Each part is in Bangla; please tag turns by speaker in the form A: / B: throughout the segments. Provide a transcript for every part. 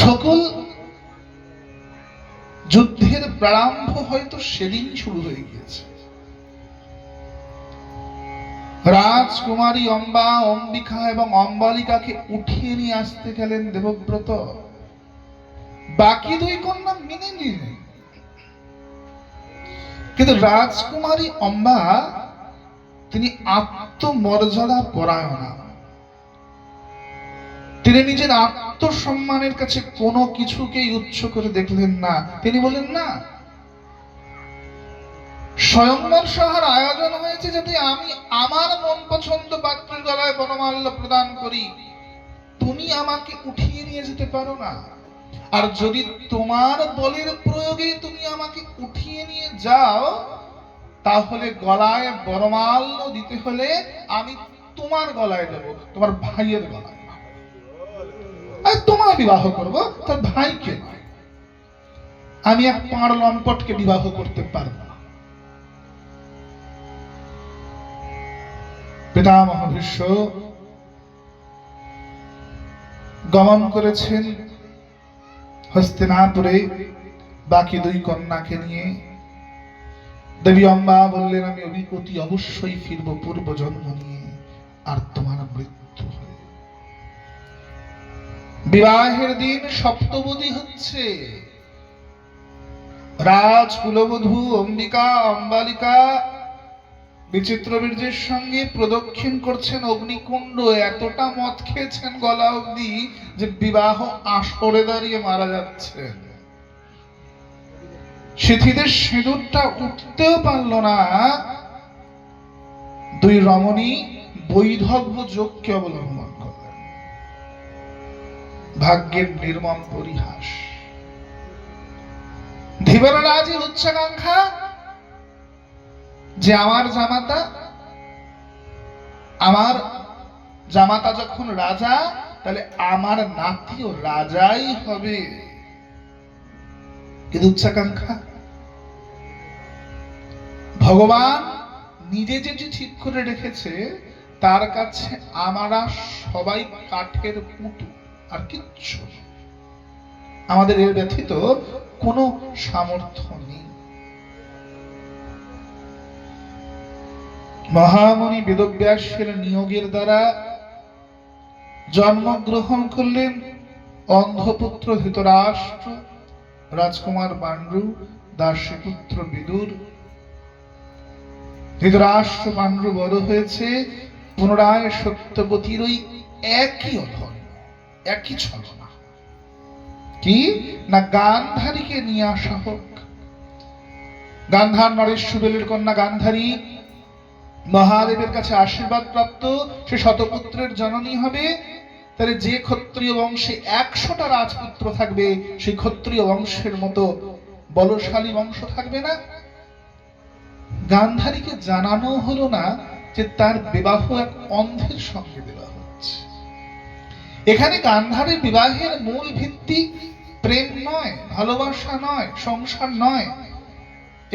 A: সকল যুদ্ধের প্রারম্ভ হয়তো সেদিন শুরু হয়ে গিয়েছে। রাজকুমারী অম্বা, অম্বিকা এবং অম্বালিকাকে উঠিয়ে নিয়ে আসতে গেলেন দেবব্রত। বাকি দুই কন্যা মেনে নিলেন, কিন্তু রাজকুমারী অম্বা তিনি আত্মমর্যাদা পরায়ণা। তিনি নিজের আত্মসম্মানের কাছে কোনো কিছুকেই উচ্চ করে দেখলেন না। তিনি বলেন না, স্বয়ংবর সভার আয়োজন হয়েছে যাতে আমি আমার মন পছন্দ পাত্রের গলায় বনমাল্য প্রদান করি, তুমি আমাকে উঠিয়ে নিয়ে যেতে পারো না। আর যদি তোমার বলের প্রয়োগে তুমি আমাকে উঠিয়ে নিয়ে যাও, তাহলে গলায় বনমাল্য দিতে হলে আমি তোমার গলায় দেব, তোমার ভাইয়ের গলায়। আর তোমার বিবাহ করব, তার ভাইকে নয়। আমি এক পাঁড় লম্পটকে বিবাহ করতে পারব না। পিতামহ ভীষ্ম গমন করেছেন হস্তিনাপুরে বাকি দুই কন্যাকে নিয়ে। দেবী অম্বা বললেন, আমি অতি অবশ্যই ফিরব পূর্ব জন্ম নিয়ে, আর তোমার মৃত্যু হয়ে। বিবাহের দিন সপ্তবতী হচ্ছে। রাজকুলবধূ অম্বিকা অম্বালিকা বিচিত্র বীর্যের সঙ্গে প্রদক্ষিণ করছেন অগ্নিকুণ্ড। এতটা মদ খেয়েছেন গলা অবধি যে বিবাহ আসরে দাঁড়িয়ে মারা যাচ্ছেন। সিঁথিদের সিঁদুরটা উঠতেও পারল না। দুই রমণী বৈধব্য যোগকে অবলম্বন করলেন। ভাগ্যের নির্মম পরিহাস। ধীবররাজের উচ্চাকাঙ্ক্ষা যে আমার জামাতা যখন রাজা, তাহলে আমার নাতিও রাজাই হবে। কিন্তু উচ্চাকাঙ্ক্ষা ভগবান নিজে যেটি ঠিক করে রেখেছে, তার কাছে আমরা সবাই কাঠের পুঁটু, আর কিচ্ছু। আমাদের এর ব্যথিত কোনো সামর্থ্য নেই। মহামণি বেদব্যাসের নিয়োগের দ্বারা জন্মগ্রহণ করলেন অন্ধপুত্র ধৃতরাষ্ট্র, রাজকুমার পাণ্ডু, দাসীপুত্র বিদুর। ধৃতরাষ্ট্র পাণ্ডু বড় হয়েছে পুনরায় সত্যবতীর ওই একই অধর্ম, একই ছলনা। কি না, গান্ধারীকে নিয়ে আসা হোক। গান্ধার নরেশ সুবেলের কন্যা গান্ধারী মহাদেবের কাছে আশীর্বাদ প্রাপ্ত, সে শতপুত্রের জননী হবে। তাহলে যে ক্ষত্রিয় বংশে 100টা রাজপুত্র থাকবে, সেই ক্ষত্রিয় বংশের মতো বলশালী বংশ থাকবে না। গান্ধারীকে জানানো হলো না যে তার বিবাহ এক অন্ধের সঙ্গে বিবাহ হচ্ছে। এখানে গান্ধারীর বিবাহের মূল ভিত্তি প্রেম নয়, ভালোবাসা নয়, সংসার নয়।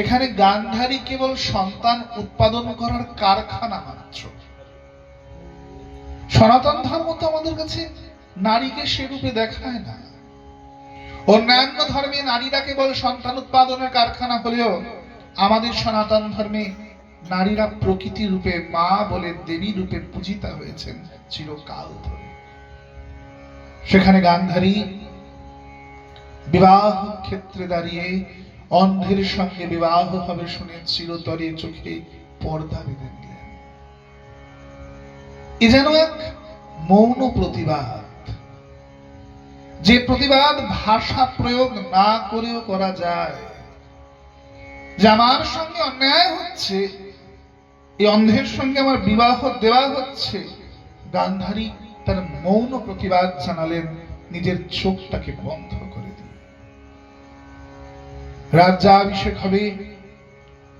A: এখানে গান্ধারী কেবল সন্তান উৎপাদন করার কারখানা মাত্র। সনাতন ধর্ম তো আমাদের কাছে নারীকে সেরূপে দেখায় না। অন্যান্য ধর্মে নারীরা কেবল সন্তান উৎপাদনের কারখানা হলেও আমাদের সনাতন ধর্মে নারীরা প্রকৃতি রূপে মা বলে দেবী রূপে পূজিতা হয়েছেন চিরকাল ধরে। সেখানে গান্ধারী বিবাহ ক্ষেত্রে দাঁড়িয়ে অন্ধের সঙ্গে বিবাহ হবে শুনে চিরতরে চোখে পর্দা বেঁধে নিলেন। এ যেন এক মৌন প্রতিবাদ, যে প্রতিবাদ ভাষা প্রয়োগ না করেও করা যায়। যে আমার সঙ্গে অন্যায় হচ্ছে, এই অন্ধের সঙ্গে আমার বিবাহ দেওয়া হচ্ছে। গান্ধারী তার মৌন প্রতিবাদ জানালেন, নিজের চোখটাকে বন্ধ করে দিয়ে। রাজ্যাভিষেক হবে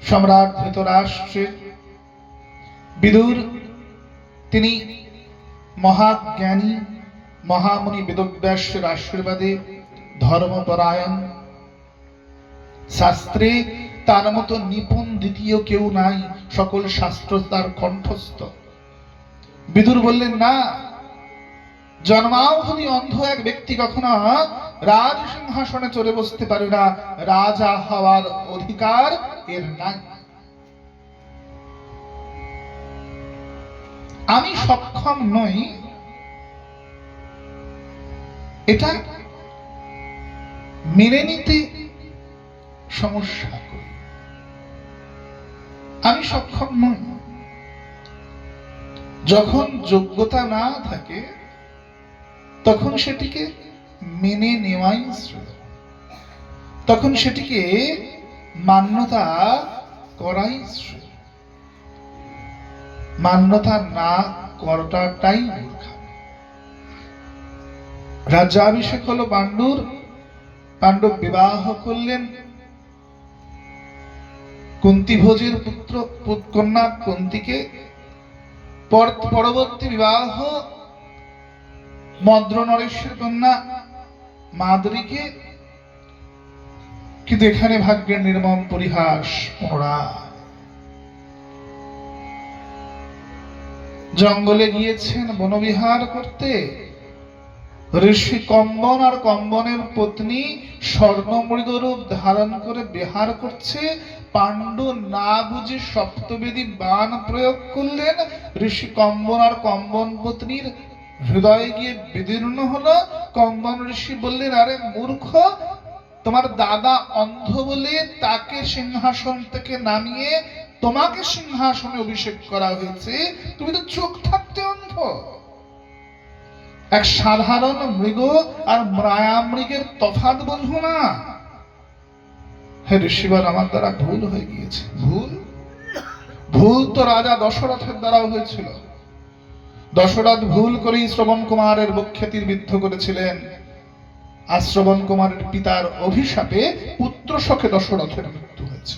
A: সম্রাট ধৃতরাষ্ট্রের। বিদুর তিনি মহাজ্ঞানী, মহামণি বেদব্যাসের আশীর্বাদে ধর্মপরায়ণ। শাস্ত্রে তার মতো নিপুণ দ্বিতীয় কেউ নাই, সকল শাস্ত্র তার কণ্ঠস্থ। বিদুর বললেন, না, জন্মাবধি অন্ধ এক ব্যক্তি কখনো রাজ সিংহাসনে চড়ে বসতে পারে না, রাজা হওয়ার অধিকার এর নাই। আমি সক্ষম নই এটা মেনে নিতে সমস্যা করি। আমি সক্ষম নই, যখন যোগ্যতা না থাকে তখন সেটিকে মেনে নেওয়াই শ্রেয়, তখন সেটিকে মান্যতা করাই শ্রেয়। মান্যতা না করাটাই মূর্খামি। রাজ্যাভিষেক হলো পাণ্ডুর, পাণ্ডব বিবাহ করলেন কুন্তী ভোজের পুত্র কন্যা কুন্তীকে, পরবর্তী বিবাহ মদ্র নরেশের কন্যা মাদ্রীকে। কিন্তু এখানে ভাগ্যের নির্মম পরিহাস, পুনরায় জঙ্গলে গিয়েছেন বনবিহার করতে, ঋষি কম্বন আর কম্বনের পত্নী স্বর্ণমৃগরূপ ধারণ করে বিহার করছে। পাণ্ডু না বুঝে সপ্তবেদী বাণ প্রয়োগ করলেন, ঋষি কম্বন আর কম্বন পত্নীর হৃদয়ে গিয়ে বিদীর্ণ হলো। কম্বন ঋষি বললেন, আরে মূর্খ, তোমার দাদা অন্ধ বলে তাকে সিংহাসন থেকে নামিয়ে তোমাকে সিংহাসনে অভিষেক করা হয়েছে, তুমি তো চোখ থাকতে অন্ধ। এক সাধারণ মৃগ আর মায়ামৃগের তফাৎ বুঝবো না? হে ঋষিবার, আমার দ্বারা ভুল হয়ে গিয়েছে। ভুল তো রাজা দশরথের দ্বারাও হয়েছিল। দশরথ ভুল করেই শ্রবণ কুমারের বক্ষে বিদ্ধ করেছিলেন, আর শ্রবণ কুমারের পিতার অভিশাপে পুত্র শোকে দশরথের মৃত্যু হয়েছে।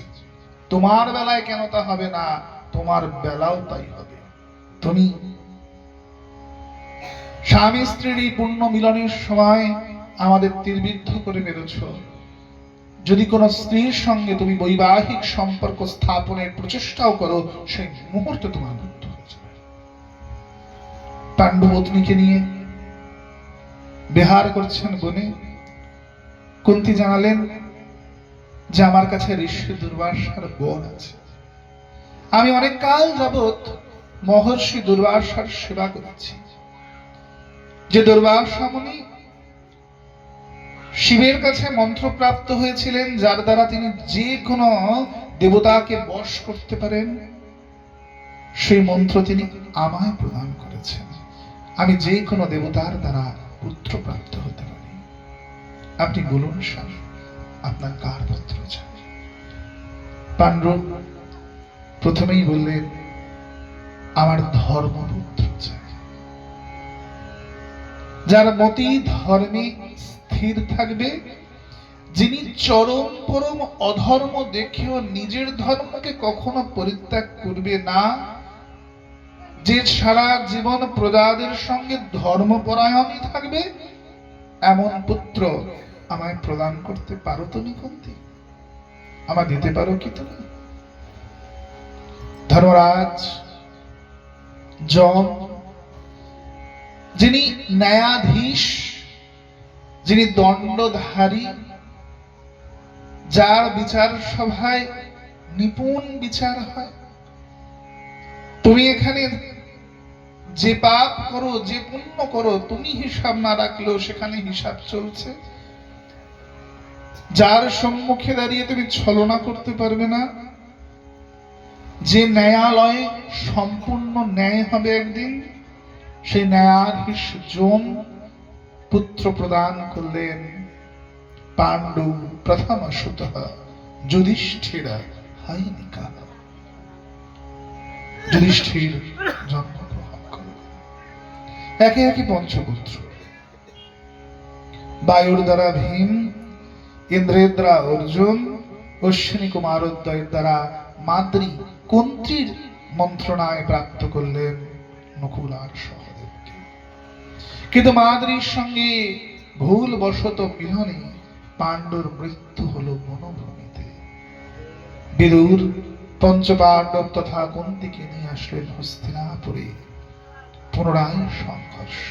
A: তোমার বেলায় কেন তা হবে না? তোমার বেলাও তাই হবে। তুমি স্বামী স্ত্রীর এই পূর্ণ মিলনের সময় আমাদের তীরবিদ্ধ করে মেরেছ। যদি কোন স্ত্রীর সঙ্গে তুমি বৈবাহিক সম্পর্ক স্থাপনের প্রচেষ্টাও করো, সেই মুহূর্তে তোমার মৃত্যু হয়ে যাবে। পাণ্ডু পত্নীকে নিয়ে বিহার করছেন বনে। কুন্তী জানালেন যে আমার কাছে ঋষি দুর্বাসার বর আছে, আমি অনেক কাল যাবৎ মহর্ষি দুর্বাসার সেবা করেছি। যে দুর্বাসা মুনি শিবের কাছে মন্ত্রপ্রাপ্ত হয়েছিলেন, যার দ্বারা তিনি যে কোনো দেবতাকে বশ করতে পারেন, সেই মন্ত্র তিনি আমায় প্রদান করেছেন। আমি যে কোনো দেবতার দ্বারা পুত্র প্রাপ্ত হতে পারি। আপনি বলুন স্বামী, আপনার কার পুত্র চাই? পাণ্ডু প্রথমেই বললেন, আমার ধর্মপুত্র চাই, যার মতি ধর্মে স্থির থাকবে, যিনি চরম পরম অধর্ম দেখেও নিজের ধর্মকে কখনো পরিত্যাগ করবে না, যে সারা জীবন প্রজাদের সঙ্গে ধর্মপরায়ণই থাকবে। এমন পুত্র আমায় প্রদান করতে পারো তুমি কুন্তী? আমায় দিতে পারো কি তুমি? ধর্মরাজ যম, যিনি ন্যায়াধীশ, যিনি দণ্ডধারী, যার বিচার সভায় নিপুণ বিচার হয়, তুমি এখানে যে পাপ করো, যে পুণ্য করো, তুমি হিসাব না রাখলেও সেখানে হিসাব চলছে। যার সম্মুখে দাঁড়িয়ে তুমি ছলনা করতে পারবে না, যে ন্যায়ালয়ে সম্পূর্ণ ন্যায় হবে একদিন, সেই ন্যায়াধীশ যম পুত্র প্রদান করলেন পাণ্ডু প্রথম সুতঃ যুধিষ্ঠির হাইনিকা। যুধিষ্ঠির জন্মগ্রহণ করলেন। একে একে পঞ্চপুত্র। বায়ুর দ্বারা ভীম, ইন্দ্রের দ্বারা অর্জুন, অশ্বিনী কুমারোদয়ের দ্বারা মাদ্রী কুন্তীর মন্ত্রণায় প্রাপ্ত করলেন নকুল আর সহদেবকে। কিন্তু মাদ্রীর সঙ্গে ভুল বশত মিলনে পাণ্ডুর মৃত্যু হলো বনভূমিতে। বিদুর পঞ্চপাণ্ডব তথা কুন্তীকে নিয়ে আসলেন হস্তিনাপুরে। পুনরায় সংঘর্ষ।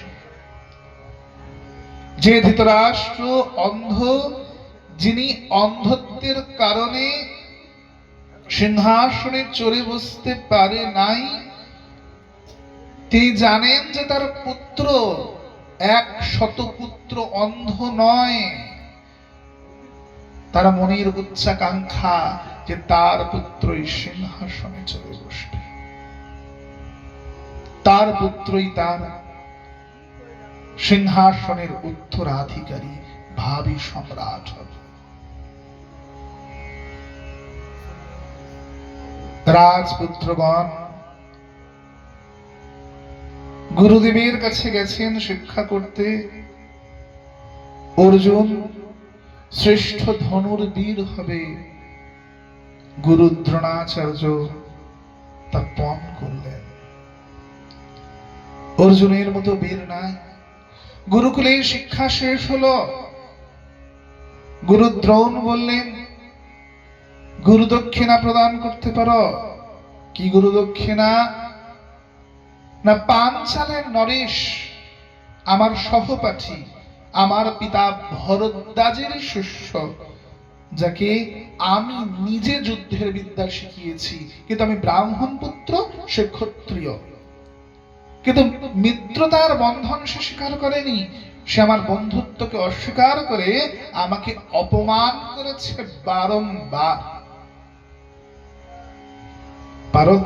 A: যে ধৃতরাষ্ট্র অন্ধ, যিনি অন্ধত্বের কারণে সিংহাসনে চড়ে বসতে পারে নাই, তিনি জানেন যে তার পুত্র 100 পুত্র অন্ধ নয়। তার মনের উচ্চাকাঙ্ক্ষা যে তার পুত্রই সিংহাসনে চড়ে বসবে, তার পুত্রই তার সিংহাসনের উত্তরাধিকারী, ভাবী সম্রাট হবে। রাজপুত্রগণ গুরুদেবের কাছে গেছেন শিক্ষা করতে। অর্জুন শ্রেষ্ঠ ধনুর্বীর হবে, গুরু দ্রোণাচার্য তা পণ করলেন। অর্জুনের মতো বীর নাই। গুরুকুলে শিক্ষা শেষ হলো, গুরু দ্রোণ বললেন, গুরু দক্ষিণা প্রদান করতে পারো। কি গুরু দক্ষিণা? না, পাঞ্চালের নরেশ আমার সহপাঠী, আমার পিতা ভরদ্বাজের শিষ্য, যাকে আমি নিজে যুদ্ধের বিদ্যা শিখিয়েছি। কিন্তু আমি ব্রাহ্মণ পুত্র, সে ক্ষত্রিয়। কিন্তু মিত্রতার বন্ধন সে স্বীকার করেনি। সে আমার বন্ধুত্বকে অস্বীকার করে আমাকে অপমান করেছে বারংবার। পারো?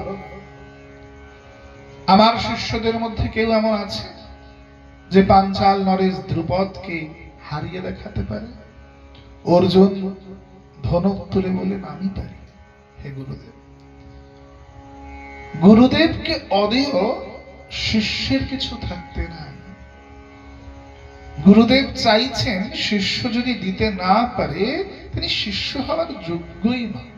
A: আমার শিষ্যদের মধ্যে কেউ এমন আছে যে পাঞ্চাল নরেশ দ্রুপদকে হারিয়ে দেখাতে পারে? অর্জুন ধনুক তুলে বলেন, আমি পারি। হে গুরুদেব। গুরুদেবকে অদেয় শিষ্যের কিছু থাকতে নাই। গুরুদেব চাইছেন শিষ্য যদি দিতে না পারে, তিনি শিষ্য হওয়ার যোগ্যই নয়।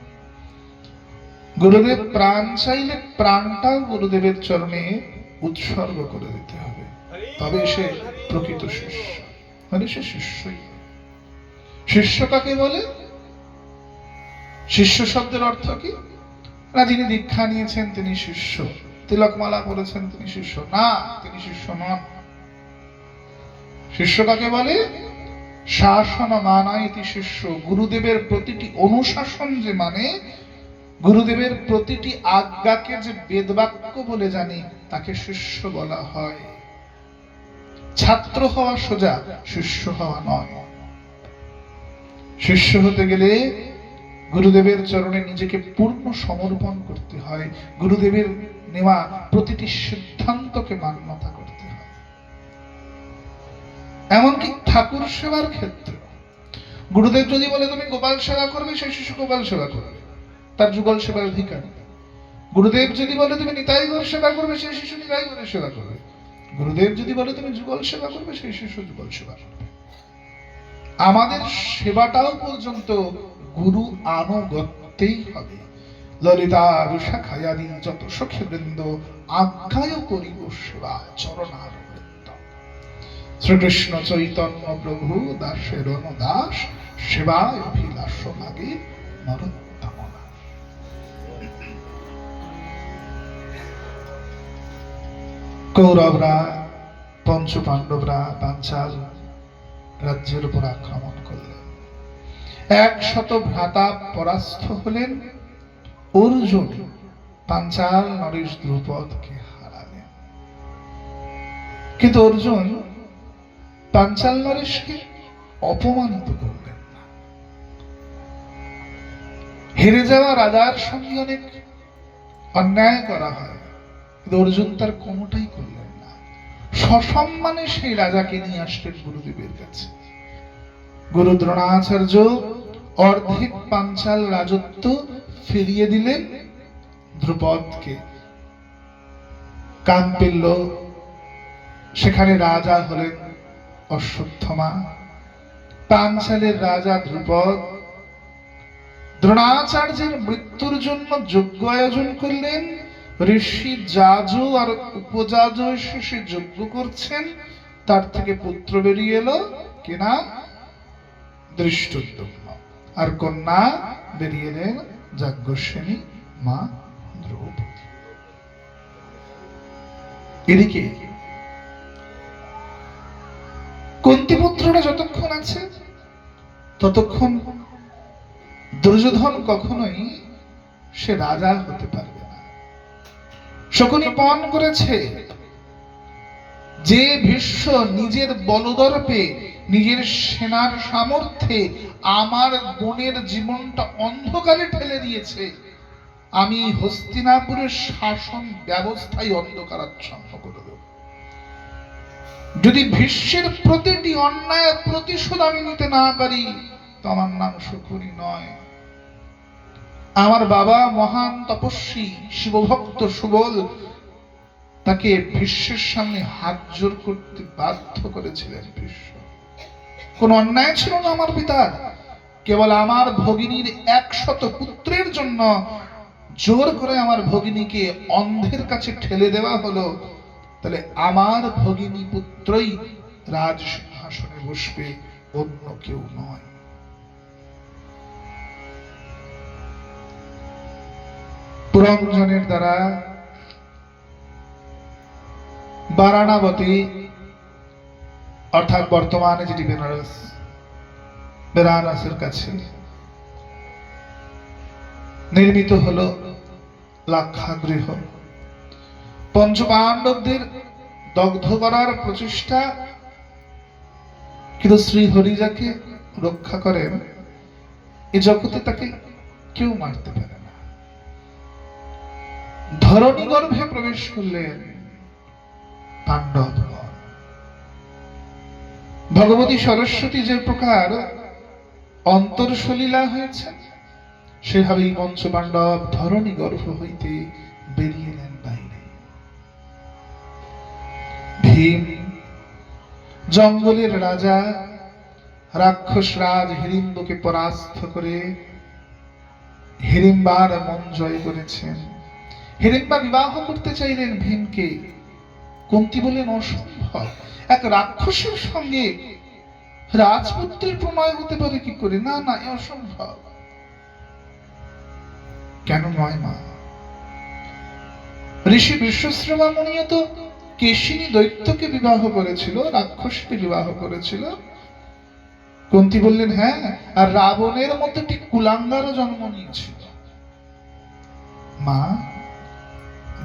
A: গুরুদেব প্রাণ চাইলে প্রাণটাও গুরুদেবের চরণে উৎসর্গ করে দিতে হবে, তবে সে প্রকৃত শিষ্য। মানে সে শিষ্যই। শিষ্য কাকে বলে? শিষ্য শব্দের অর্থ কি? না, যিনি দীক্ষা নিয়েছেন তিনি শিষ্য, তিলকমালা পরেছেন তিনি শিষ্য না, তিনি শিষ্য নন। শিষ্য কাকে বলে? শাসন মানায়তি শিষ্য। গুরুদেবের প্রতিটি অনুশাসন যে মানে, গুরুদেবের প্রতিটি আজ্ঞাকে যে বেদবাক্য বলে জানি, তাকে শিষ্য বলা হয়। ছাত্র হওয়া সোজা, শিষ্য হওয়া নয়। শিষ্য হতে গেলে গুরুদেবের চরণে নিজেকে পূর্ণ সমর্পণ করতে হয়। গুরুদেবের নেওয়া প্রতিটি সিদ্ধান্তকে মান্যতা করতে হয়। এমনকি ঠাকুর সেবার ক্ষেত্রে গুরুদেব যদি বলে তুমি গোপাল সেবা করবে, সেই শিশু গোপাল সেবা করবে, তার যুগল সেবার অধিকার। গুরুদেব যদি বলে তুমি নিতাই গৌর সেবা করবে, সেই শিশু নিতাই গৌরের সেবা করবে। গুরুদেব যদি বলে তুমি যুগল সেবা করবে, সেই শিশু যুগল সেবা করবে। আমাদের সেবাটাও পর্যন্ত গুরু আনুগত্যেই হবে। ললিতা রুষা খায়াদি যত সখী বৃন্দ আজ্ঞায় করিব সেবা চরণার বৃন্দ। শ্রীকৃষ্ণ চৈতন্য প্রভু দাসের দাস, সেবায় অভিলাষ লাগে নরোত্তম। কৌরবরা, পঞ্চ পাণ্ডবরা পাঞ্চাল রাজ্যের উপর আক্রমণ করলেন। 100 ভ্রাতা পরাস্ত হলেন। অর্জুন পাঞ্চাল নরেশ দ্রুপদকে হারালেন। কিন্তু অর্জুন পাঞ্চাল নরেশকে অপমানিত করলেন না। হেরে যাওয়া রাজার সঙ্গে অনেক অন্যায় করা হয়, কিন্তু অর্জুন তার কোনোটাই করলেন না। সসম্মানে সেই রাজাকে নিয়ে আসলেন গুরুদেবের কাছে। গুরু দ্রোণাচার্য অর্ধেক পাঞ্চাল রাজত্ব ফিরিয়ে দিলেন দ্রুপদকে। কাম্পিল্য, সেখানে রাজা হলেন অশ্বত্থামা। পাঞ্চালের রাজা দ্রুপদ দ্রোণাচার্যের মৃত্যুর জন্য যজ্ঞ আয়োজন করলেন। ঋষি যাজু আর উপযাজু এসে যজ্ঞ করছেন। তার থেকে পুত্র বেরিয়ে এলো, কিনা ধৃষ্টদ্যুম্ন, আর কন্যা বেরিয়ে এলেন যাজ্ঞসেনী মা দ্রৌপদী। এদিকে কুন্তিপুত্ররা যতক্ষণ আছে ততক্ষণ দুর্যোধন কখনোই সে রাজা হতে পারবে না। শকুনি পণ করেছে যে ভীষ্ম নিজের বলদর্পে, নিজের সেনার সামর্থ্যে আমার বোনের জীবনটা অন্ধকারে ঠেলে দিয়েছে, আমি হস্তিনাপুরের শাসন ব্যবস্থায় অন্ধকারাচ্ছন্ন করে দেব। যদি ভীষ্মের প্রতিটি অন্যায় প্রতিশোধ আমি নিতে না পারি তো আমার নাম শকুনি নয়। আমার বাবা মহান তপস্বী শিবভক্ত সুবল তাকে ভীষ্মের সামনে হাত জোর করতে বাধ্য করেছিলেন। ভীষ্ম কোন অন্যায় ছিল না আমার পিতার, কেবল আমার ভগিনীর 100 পুত্রের জন্য জোর করে আমার ভগিনীকে অন্ধের কাছে ঠেলে দেওয়া হলো। তাহলে আমার ভগিনী পুত্রই রাজ সিংহাসনে বসবে, অন্য কেউ নয়। পুরঞ্জনের দ্বারা বারাণাবতী অর্থাৎ বর্তমানে যেটি বেনারসের কাছে নির্মিত হলো লাক্ষাগৃহ। পঞ্চপাণ্ডবদের দগ্ধ করার প্রচেষ্টা, কিন্তু শ্রীহরি যাকে রক্ষা করেন এ জগতে তাকে কেউ মারতে পারে না। ধরণী গর্ভে প্রবেশ করলেন পাণ্ডবগণ। ভগবতী সরস্বতী যে প্রকার অন্তর্সলীলা হয়েছে, সেভাবেই পঞ্চপাণ্ডব ধরণী গর্ভ হইতে বেরিয়ে এলেন বাইরে। ভীম জঙ্গলের রাজা রাক্ষস রাজ হিড়িম্বকে পরাস্ত করে হিড়িম্বার মন জয় করেছেন। হিড়িম্বা বিবাহ করতে চাইলেন ভীমকে, কুন্তী বললেন অসম্ভব, এক রাক্ষসের সঙ্গে রাজপুত্রের প্রণয় হতে পারে কি করে? না না, এ অসম্ভব। কেন নয় মা? ঋষি বিশ্বশ্রবা মুনিও তো কেশিনী দৈত্যকে বিবাহ করেছিল, রাক্ষসকে বিবাহ করেছিল। কুন্তী বললেন হ্যাঁ, আর রাবণের মতো একটি কুলাঙ্গারও জন্ম নিয়েছিল। মা,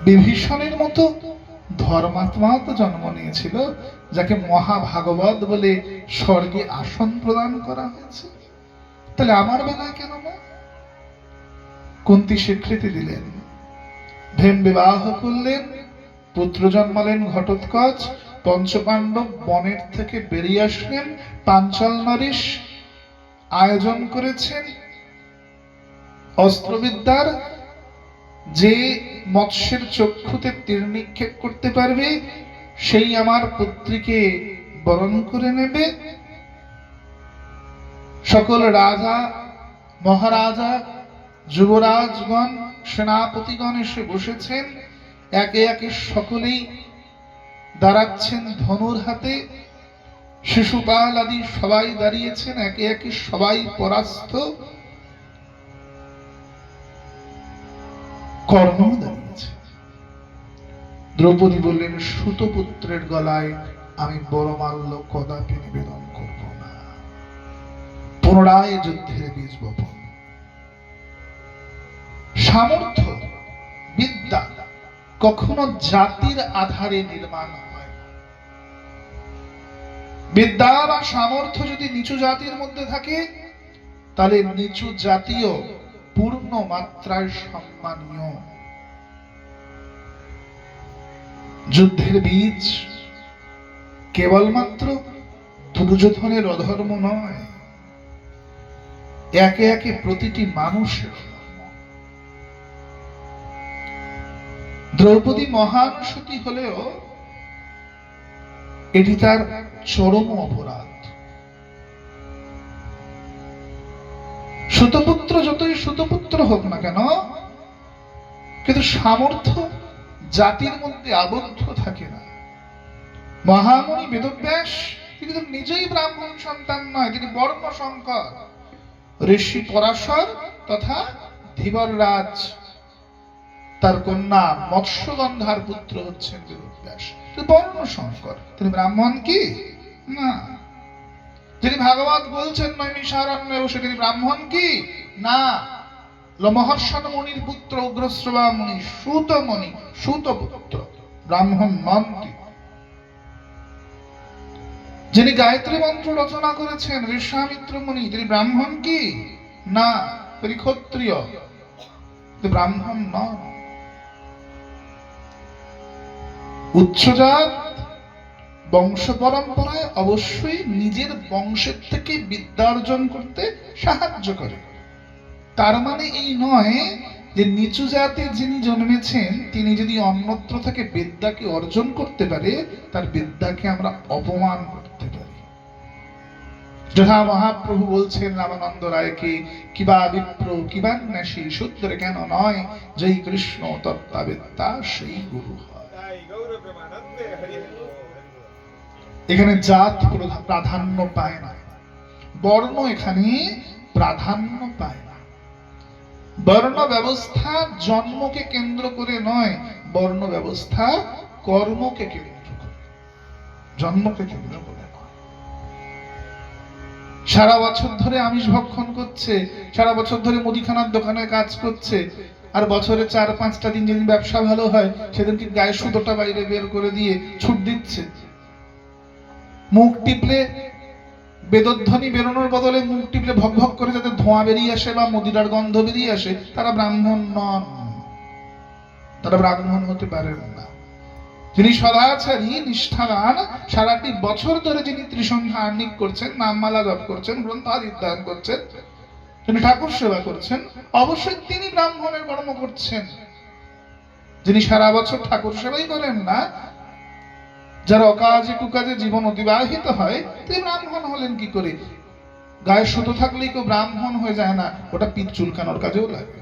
A: বিভীষণের মতো ধর্মাত্মা তো জন্ম নিয়েছিল, যাকে মহাভাগবত বলে স্বর্গে আসন প্রদান করা হয়েছে। তাহলে আমার বেলায় কেন না? কুন্তী স্বীকৃতি দিলেন, ভীম বিবাহ করলেন, পুত্র জন্মালেন ঘটোৎকচ। পঞ্চপাণ্ডব বনের থেকে বেরিয়ে আসলেন, পাঞ্চাল নরেশ আয়োজন করেছেন অস্ত্রবিদ্যার। যে মৎস্যের চক্ষুতে তীর নিক্ষেপ করতে পারবে সেই আমার পুত্রীকে বরণ করে নেবে। সকল রাজা মহারাজা যুবরাজগণ সেনাপতিগণ এসে বসেছেন, একে একে সকলেই দাঁড়াচ্ছেন ধনুর হাতে। শিশুপাল আদি সবাই দাঁড়িয়েছেন, একে একে সবাই পরাস্ত। কর্ণ দাঁড়িয়েছে। দ্রৌপদী বললেন, সুতপুত্রের গলায় আমি বড়মাল্য কদাপি নিবেদন করব না। পুনরায় যুদ্ধের বীজ বপন। সামর্থ্য বিদ্যা কখনো জাতির আধারে নির্মাণ হয়। বিদ্যা বা সামর্থ্য যদি নিচু জাতির মধ্যে থাকে, তাহলে নিচু জাতীয় পূর্ণ মাত্রায় সম্মানীয়। যুদ্ধের বীজ কেবলমাত্র দুর্যোধনের অধর্ম নয়, একে একে প্রতিটি মানুষের। দ্রৌপদী মহান সতী হলেও এটি তার চরম অপরাধ। সুতপুত্র যতই সুতপুত্র হোক না কেন, কিন্তু সামর্থ্য জাতির মধ্যে আবদ্ধ থাকে না। মহামুনি বেদব্যাস তিনি তো নিজেই ব্রাহ্মণ সন্তান নয়, তিনি বর্ণ সংকর। ঋষি পরাশর তথা ধীবররাজ তার কন্যা মৎস্যগন্ধার পুত্র হচ্ছেন বেদব্যাস, বর্ণ সংকর। তিনি ব্রাহ্মণ কি না? যিনি ভাগবত বলছেন নৈমিষারণ্যে বসে, তিনি ব্রাহ্মণ কি না? লোমহর্ষণ মুনির পুত্র উগ্রশ্রবা মুনি, সুত মুনি, সুত পুত্র, ব্রাহ্মণ নন তিনি। যিনি গায়ত্রী মন্ত্র রচনা করেছেন ঋষ্যামিত্র মুনি, তিনি ব্রাহ্মণ কি না? তিনি ক্ষত্রিয়, ব্রাহ্মণ নন। উচ্চজাত বংশ পরম্পরায় অবশ্যই নিজের বংশের থেকে বিদ্যা অর্জন করতে সাহায্য করে। তার মানে এই নয় যে নিচু জাতে যিনি জন্মেছেন তিনি যদি অন্যত্র থেকে বিদ্যাকে অর্জন করতে পারে, তার বিদ্যাকে আমরা অপমান করতে পারি। যথা মহাপ্রভু বলছেন রামানন্দ রায়কে, কিবা বিপ্র কিবা ন্যাসী শূদ্রে কেন নয়, যেই কৃষ্ণ তত্ত্বাবিদ্যা সেই গুরু হয়। এখানে জাত প্রাধান্য পায় না, বর্ণ এখানে প্রাধান্য পায় না। বর্ণ ব্যবস্থা জন্মকে কেন্দ্র করে নয়, বর্ণ ব্যবস্থা কর্মকে কেন্দ্র করে, জন্মকে কেন্দ্র করে নয়। সারা বছর ধরে আমিষ ভক্ষণ করছে, সারা বছর ধরে মুদিখানার দোকানে কাজ করছে, আর বছরে 4-5টা দিন যেদিন ব্যবসা ভালো হয় সেদিন কি গায়ে সুতোটা বাইরে বের করে দিয়ে ছুট দিচ্ছে। মুখ টিপলে বেদধ্বনি বেরোনোর বদলে মুখ টিপলে ভক ভক করে যাতে ধোঁয়া বেরিয়ে আসে বা মদিরার গন্ধ বেরিয়ে আসে, তারা ব্রাহ্মণ নন, তারা ব্রাহ্মণ হতে পারেন না। যিনি সদাচারী নিষ্ঠাবান, সারাটি বছর ধরে যিনি ত্রিসন্ধ্যা আহ্নিক করছেন, নামমালা জপ করছেন, গ্রন্থাদি অধ্যয়ন করছেন, যিনি ঠাকুর সেবা করছেন, অবশ্যই তিনি ব্রাহ্মণের কর্ম করছেন। যিনি সারা বছর ঠাকুর সেবাই করেন না, যার অকাজে কুকাজে জীবন অতিবাহিত হয়, তিনি ব্রাহ্মণ হলেন কি করে? গায়ে সুতো থাকলেই কেউ ব্রাহ্মণ হয়ে যায় না, ওটা পিঠ চুলকানোর কাজেও লাগে,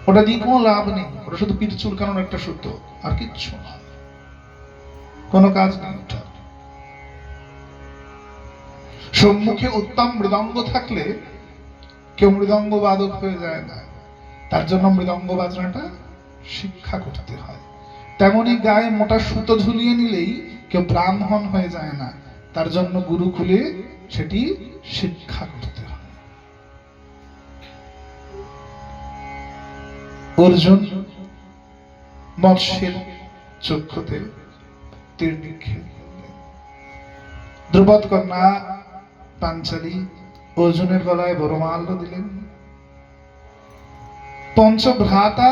A: ওটা দিয়ে কোনো লাভ নেই, ওটা শুধু পিঠ চুলকানোর একটা সুতো, আর কিচ্ছু না, কোনো কাজ নেই ওটা। সম্মুখে উত্তম মৃদঙ্গ থাকলে কেউ মৃদঙ্গ বাদক হয়ে যায় না, তার জন্য মৃদঙ্গ বাজনাটা শিক্ষা করতে হয়। তেমনি গায়ে মোটা সুতো ঝুলিয়ে নিলেই কেউ ব্রাহ্মণ হয়ে যায় না, তার জন্য গুরুকুলে সেটি শিক্ষা করতে হয়। অর্জুন মৎস্যের চক্ষুতে তীর নিক্ষেপ করলেন। দ্রুপদ কন্যা পাঞ্চালী অর্জুনের গলায় বরমাল্য দিলেন। পঞ্চভ্রাতা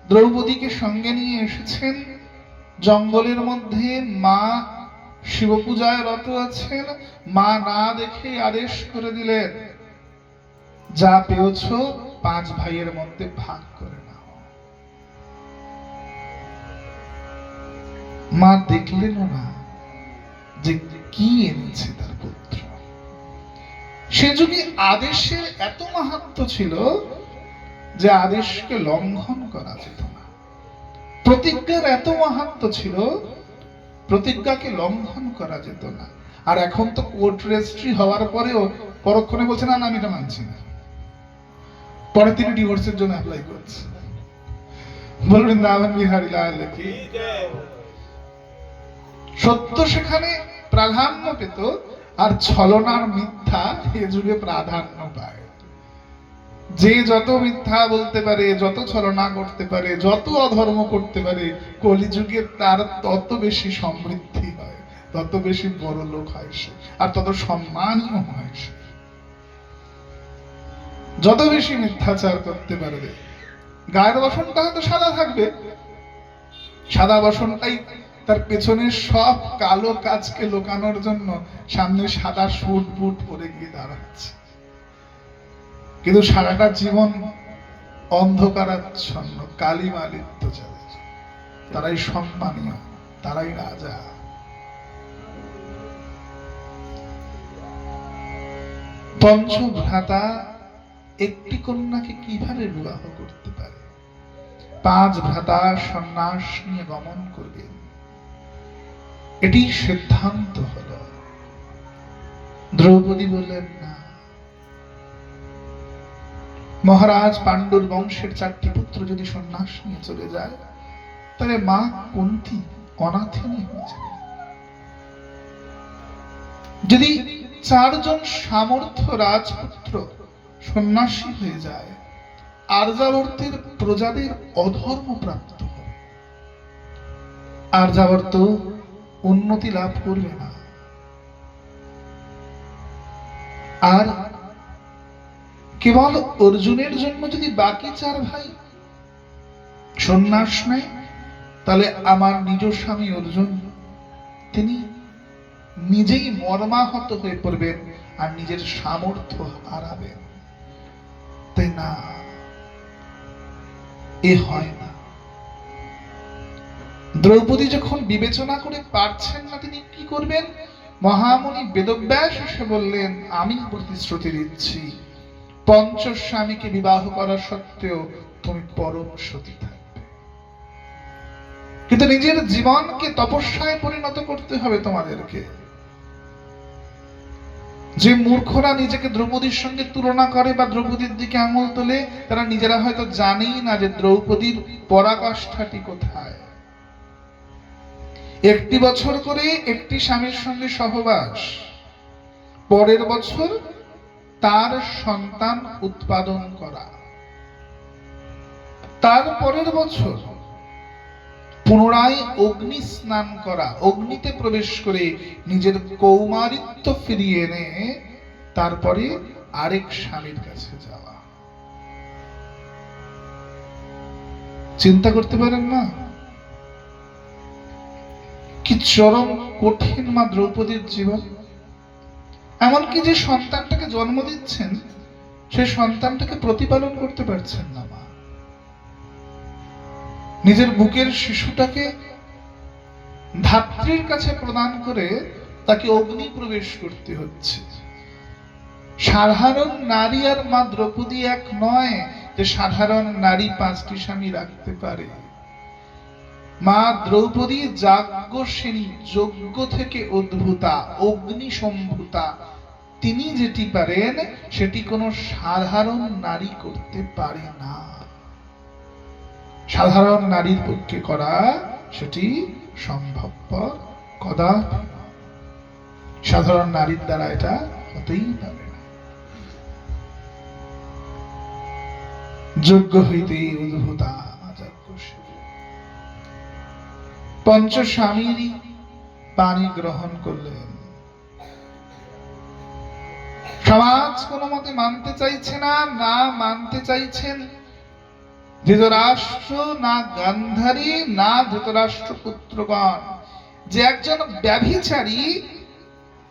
A: দ্রৌপদীকে সঙ্গে নিয়ে এসেছেন। জঙ্গলের মধ্যে মা শিব পূজায় রত আছেন, মা না দেখে আদেশ করে দিলেন, যা পেয়েছ 5 ভাইয়ের মধ্যে ভাগ করে নাও। মা দেখলেন না যে কি এনেছে তার পুত্র। সে যুগে আদেশের এত মাহাত্ম্য ছিল যে আদেশকে লঙ্ঘন করা যেত না। প্রতিজ্ঞার এত মাহাত্ম্য ছিল, প্রতিজ্ঞাকে লঙ্ঘন করা যেত না। আর এখন তো কোর্ট রেজিস্ট্রি হওয়ার পরেও পরক্ষণে বলছে না, আমি এটা মানছি না, পরে তিনি ডিভোর্সের জন্য অ্যাপ্লাই করছে। বলবেন বৃন্দাবন বিহারী লাল কি। সত্য সেখানে প্রাধান্য পেত, আর ছলনার মিথ্যা এ যুগে প্রাধান্য পায়। যে যত মিথ্যা বলতে পারে, যত ছলনা করতে পারে, যত অধর্ম করতে পারে, কলিযুগে তার তত বেশি সমৃদ্ধি হয়, তত বেশি বড় লোক হয় সে, আর তত সম্মানীয় হয় সে। যত বেশি মিথ্যাচার করতে পারবে। গায়ের বসনটা হয়তো সাদা থাকবে, সাদা বসনটাই তার পেছনের সব কালো কাজকে লুকানোর জন্য সামনে সাদা সুট বুট পরে গিয়ে দাঁড়াচ্ছে, কিন্তু সারাটা জীবন অন্ধকারাচ্ছন্ন কালিমালিপ্ত যাবে, তারাই সম্মানীয়, তারাই রাজা। পঞ্চভ্রাতা একটি কন্যাকে কিভাবে বিবাহ করতে পারে? 5 ভ্রাতা সন্ন্যাস নিয়ে গমন করবে, এটি সিদ্ধান্ত হলো। দ্রৌপদী বললেন না, মহারাজ পাণ্ডুর বংশের 4টি পুত্র যদি সন্ন্যাস নিয়ে চলে যায়, তাহলে মা কুন্তী অনাথিনী হয়ে যাবে। যদি 4 জন সামর্থ্য রাজপুত্র সন্ন্যাসী হয়ে যায়, আর্যাবর্তের প্রজাদের অধর্ম প্রাপ্ত হবে, আর্যাবর্ত উন্নতি লাভ করবে না। আর কেবল অর্জুনের জন্য যদি বাকি 4 ভাই সন্ন্যাস নেয়, তাহলে আমার নিজ স্বামী অর্জুন তিনি নিজেই মর্মাহত হয়ে পড়বেন আর নিজের সামর্থ্য হারাবেন। তাই না, এ হয় না। দ্রৌপদী যখন বিবেচনা করে পারছেন না তিনি কি করবেন, মহামুনি বেদব্যাস এসে বললেন, আমি প্রতিশ্রুতি দিচ্ছি পঞ্চস্বামীকে বিবাহ করা সত্ত্বেও তুমি পরম সতী থাকবে, কিন্তু নিজের জীবনকে তপস্যায় পরিণত করতে হবে তোমাদেরকে। যে মূর্খরা নিজেকে দ্রৌপদীর সঙ্গে তুলনা করে বা দ্রৌপদীর দিকে আঙুল তোলে, তারা নিজেরা হয়তো জানেই না যে দ্রৌপদীর পরাকাষ্ঠাটি কোথায়। 1 বছর করে একটি স্বামীর সঙ্গে সহবাস, পরের বছর তার সন্তান উৎপাদন করা, তার পরের বছর পুনরায় অগ্নি স্নান করা, অগ্নিতে প্রবেশ করে নিজের কৌমারিত্ব ফিরিয়ে এনে তারপরে আরেক স্বামীর কাছে যাওয়া। চিন্তা করতে পারেন না কি চরম কঠিন মা দ্রৌপদীর জীবন। এমনকি যে সন্তানটাকে জন্ম দিচ্ছেন, সেই সন্তানটাকে প্রতিপালন করতে পারছেন না মা। নিজের বুকের শিশুটাকে ধাত্রীর কাছে প্রদান করে তাকে অগ্নি প্রবেশ করতে হচ্ছে। সাধারণ নারী আর মা দ্রৌপদী এক নয় যে সাধারণ নারী 5টি স্বামী রাখতে পারে। মা দ্রৌপদী যাজ্ঞসেনী, যজ্ঞ থেকে উদ্ভূতা, অগ্নি সম্ভূতা। তিনি যেটি পারেন সেটি কোনো সাধারণ নারী করতে পারে না। সাধারণ নারীর পক্ষে করা সেটি সম্ভবপর কদাপি নয়। সাধারণ নারীর দ্বারা এটা হতেই পারে না। যজ্ঞ হইতে উদ্ভূতা যাজ্ঞসেনী। পঞ্চস্বামীর পানি গ্রহণ করলেন। সমাজ কোনো মতে মানতে চাইছে না, না মানতে চাইছেন ধৃতরাষ্ট্র, না গান্ধারী, না ধৃতরাষ্ট্র পুত্রগণ। যে একজন ব্যভিচারী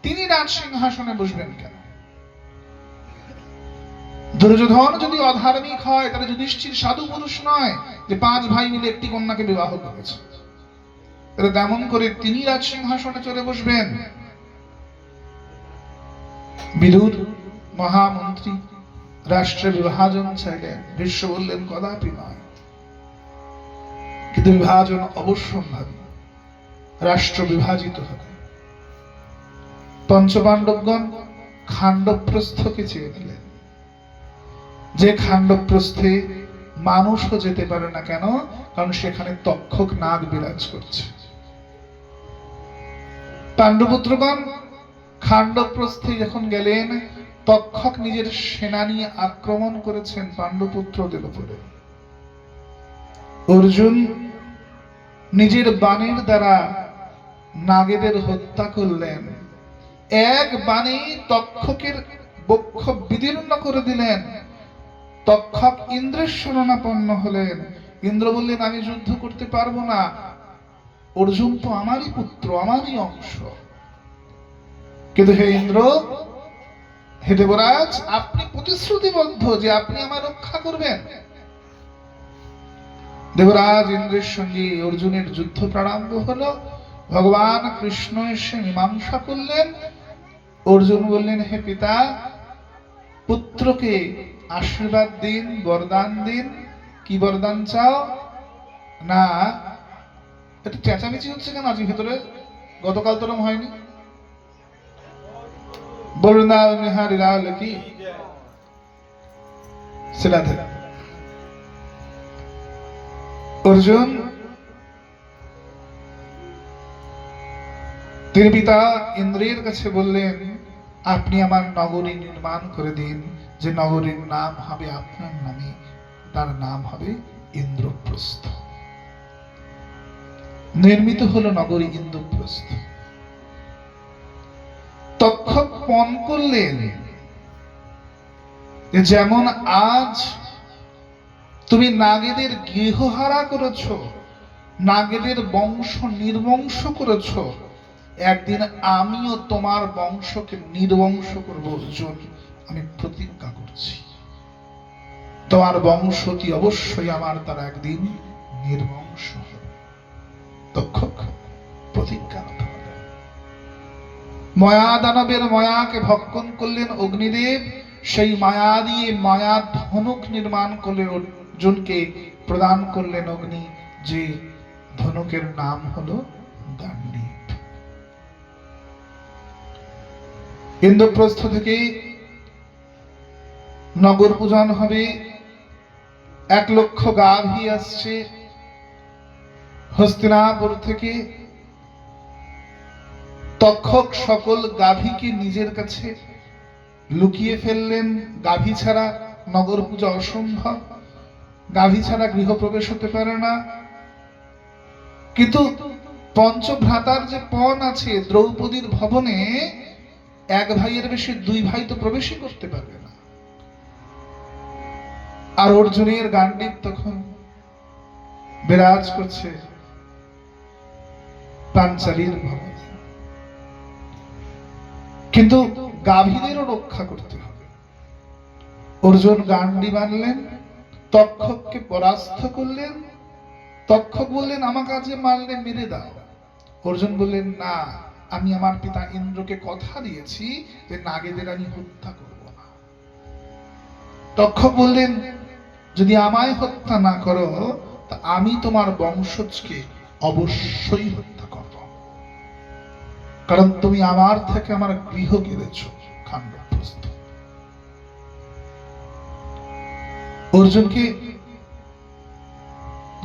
A: তিনি রাজ সিংহাসনে বসবেন কেন? দুর্যোধন যদি অধার্মিক হয় তাহলে যুধিষ্ঠির সাধু পুরুষ নয় যে 5 ভাই মিলে একটি কন্যাকে বিবাহ করেছে। তাহলে তেমন করে তিনি রাজ সিংহাসনে চলে বসবেন। বিদুর মহামন্ত্রী রাষ্ট্রের বিভাজন চাইলেন, ভীষ্ম বললেন কদাপি নয়। কিন্তু বিভাজন অবশ্যম্ভাবী, রাষ্ট্র বিভাজিত হবে। পঞ্চপাণ্ডবগণ খাণ্ডবপ্রস্থকে চেয়ে নিলেন, যে খাণ্ডবপ্রস্থে মানুষও যেতে পারে না। কেন? কারণ সেখানে তক্ষক নাগ বিরাজ করছে। পাণ্ডবপুত্রগণ খাণ্ডবপ্রস্থে যখন গেলেন, তক্ষক নিজের সেনা নিয়ে আক্রমণ করেছেন পাণ্ডবপুত্রদের উপরে। অর্জুন নিজের বাণের দ্বারা নাগেদের হত্যা করলেন। এক বাণে তক্ষকের বক্ষ বিদীর্ণ করে দিলেন। তক্ষক ইন্দ্রের শরণাপন্ন হলেন। ইন্দ্র বললেন, আমি যুদ্ধ করতে পারবো না, অর্জুন তো আমারই পুত্র, আমারই অংশ। কিন্তু হে ইন্দ্র, হে দেবরাজ, আপনি প্রতিশ্রুতিবদ্ধ যে আপনি আমার রক্ষা করবেন। দেবরাজ ইন্দ্রের সঙ্গে অর্জুনের যুদ্ধ প্রারম্ভ হলো। ভগবান কৃষ্ণ এসে মীমাংসা করলেন। অর্জুন বললেন, হে পিতা, পুত্রকে আশীর্বাদ দিন, বরদান দিন। কি বরদান চাও? না, একটু চেঁচামেচি হচ্ছে কেন আজকে ভেতরে? গতকাল তোরম হয়নি? বলুন নিহারি লাল কি সিলাধে। অর্জুন তিনি পিতা ইন্দ্রের কাছে বললেন, আপনি আমার নগরী নির্মাণ করে দিন, যে নগরীর নাম হবে আপনার নামে, তার নাম হবে ইন্দ্রপ্রস্থ। নির্মিত হলো নগরী ইন্দ্রপ্রস্থ। তক্ষক পণ করলেন, যেমন আজ তুমি নাগেদের গৃহহারা করেছ, নাগেদের বংশ নির্বংশ করেছ, একদিন আমিও তোমার বংশকে নির্বংশ করব অর্জুন, আমি প্রতিজ্ঞা করছি। তোমার বংশটি অবশ্যই আমার দ্বারা একদিন নির্বংশ হবে। তক্ষক প্রতিজ্ঞা করলেন। মায়া দানবের মায়াকে ভক্ষণ করলেন অগ্নিদেব, সেই মায়া দিয়ে মায়া ধনুক নির্মাণ করলেন, অর্জুনকে প্রদান করলেন অগ্নি, যে ধনুকের নাম হলো গান্ডীব। ইন্দ্রপ্রস্থ থেকে নগর পূজন হবে, 1,00,000 গাভী আসছে হস্তিনাপুর থেকে। তক্ষক সকল গাভীকে নিজের কাছে লুকিয়ে ফেললেন। গাভী ছাড়া নগর পূজা অসম্ভব, গাভী ছাড়া গৃহপ্রবেশ হতে পারে না। কিন্তু পঞ্চভ্রাতার যে পণ আছে, দ্রৌপদীর ভবনে এক ভাইয়ের বেশি 2 ভাই তো প্রবেশই করতে পারবে না। আর অর্জুনের গান্ডীব তখন বিরাজ করছে পাঞ্চালীর ভবনে। কিন্তু গাভীদেরও রক্ষা করতে হবে। অর্জুন গান্ডীব আনলেন, তক্ষককে পরাস্ত করলেন। তক্ষক বললেন, আমাকে আজ মারলে মেরে দাও। অর্জুন বললেন, না, আমি আমার পিতা ইন্দ্রকে কথা দিয়েছি যে নাগেদের আমি হত্যা করব না। তক্ষক বললেন, যদি আমায় হত্যা না করো তা আমি তোমার বংশজকে অবশ্যই হত্যা করব, কারণ তুমি আমার থেকে আমার গৃহ কেড়েছ, খান্ডপ্রস্থ। অর্জুনকে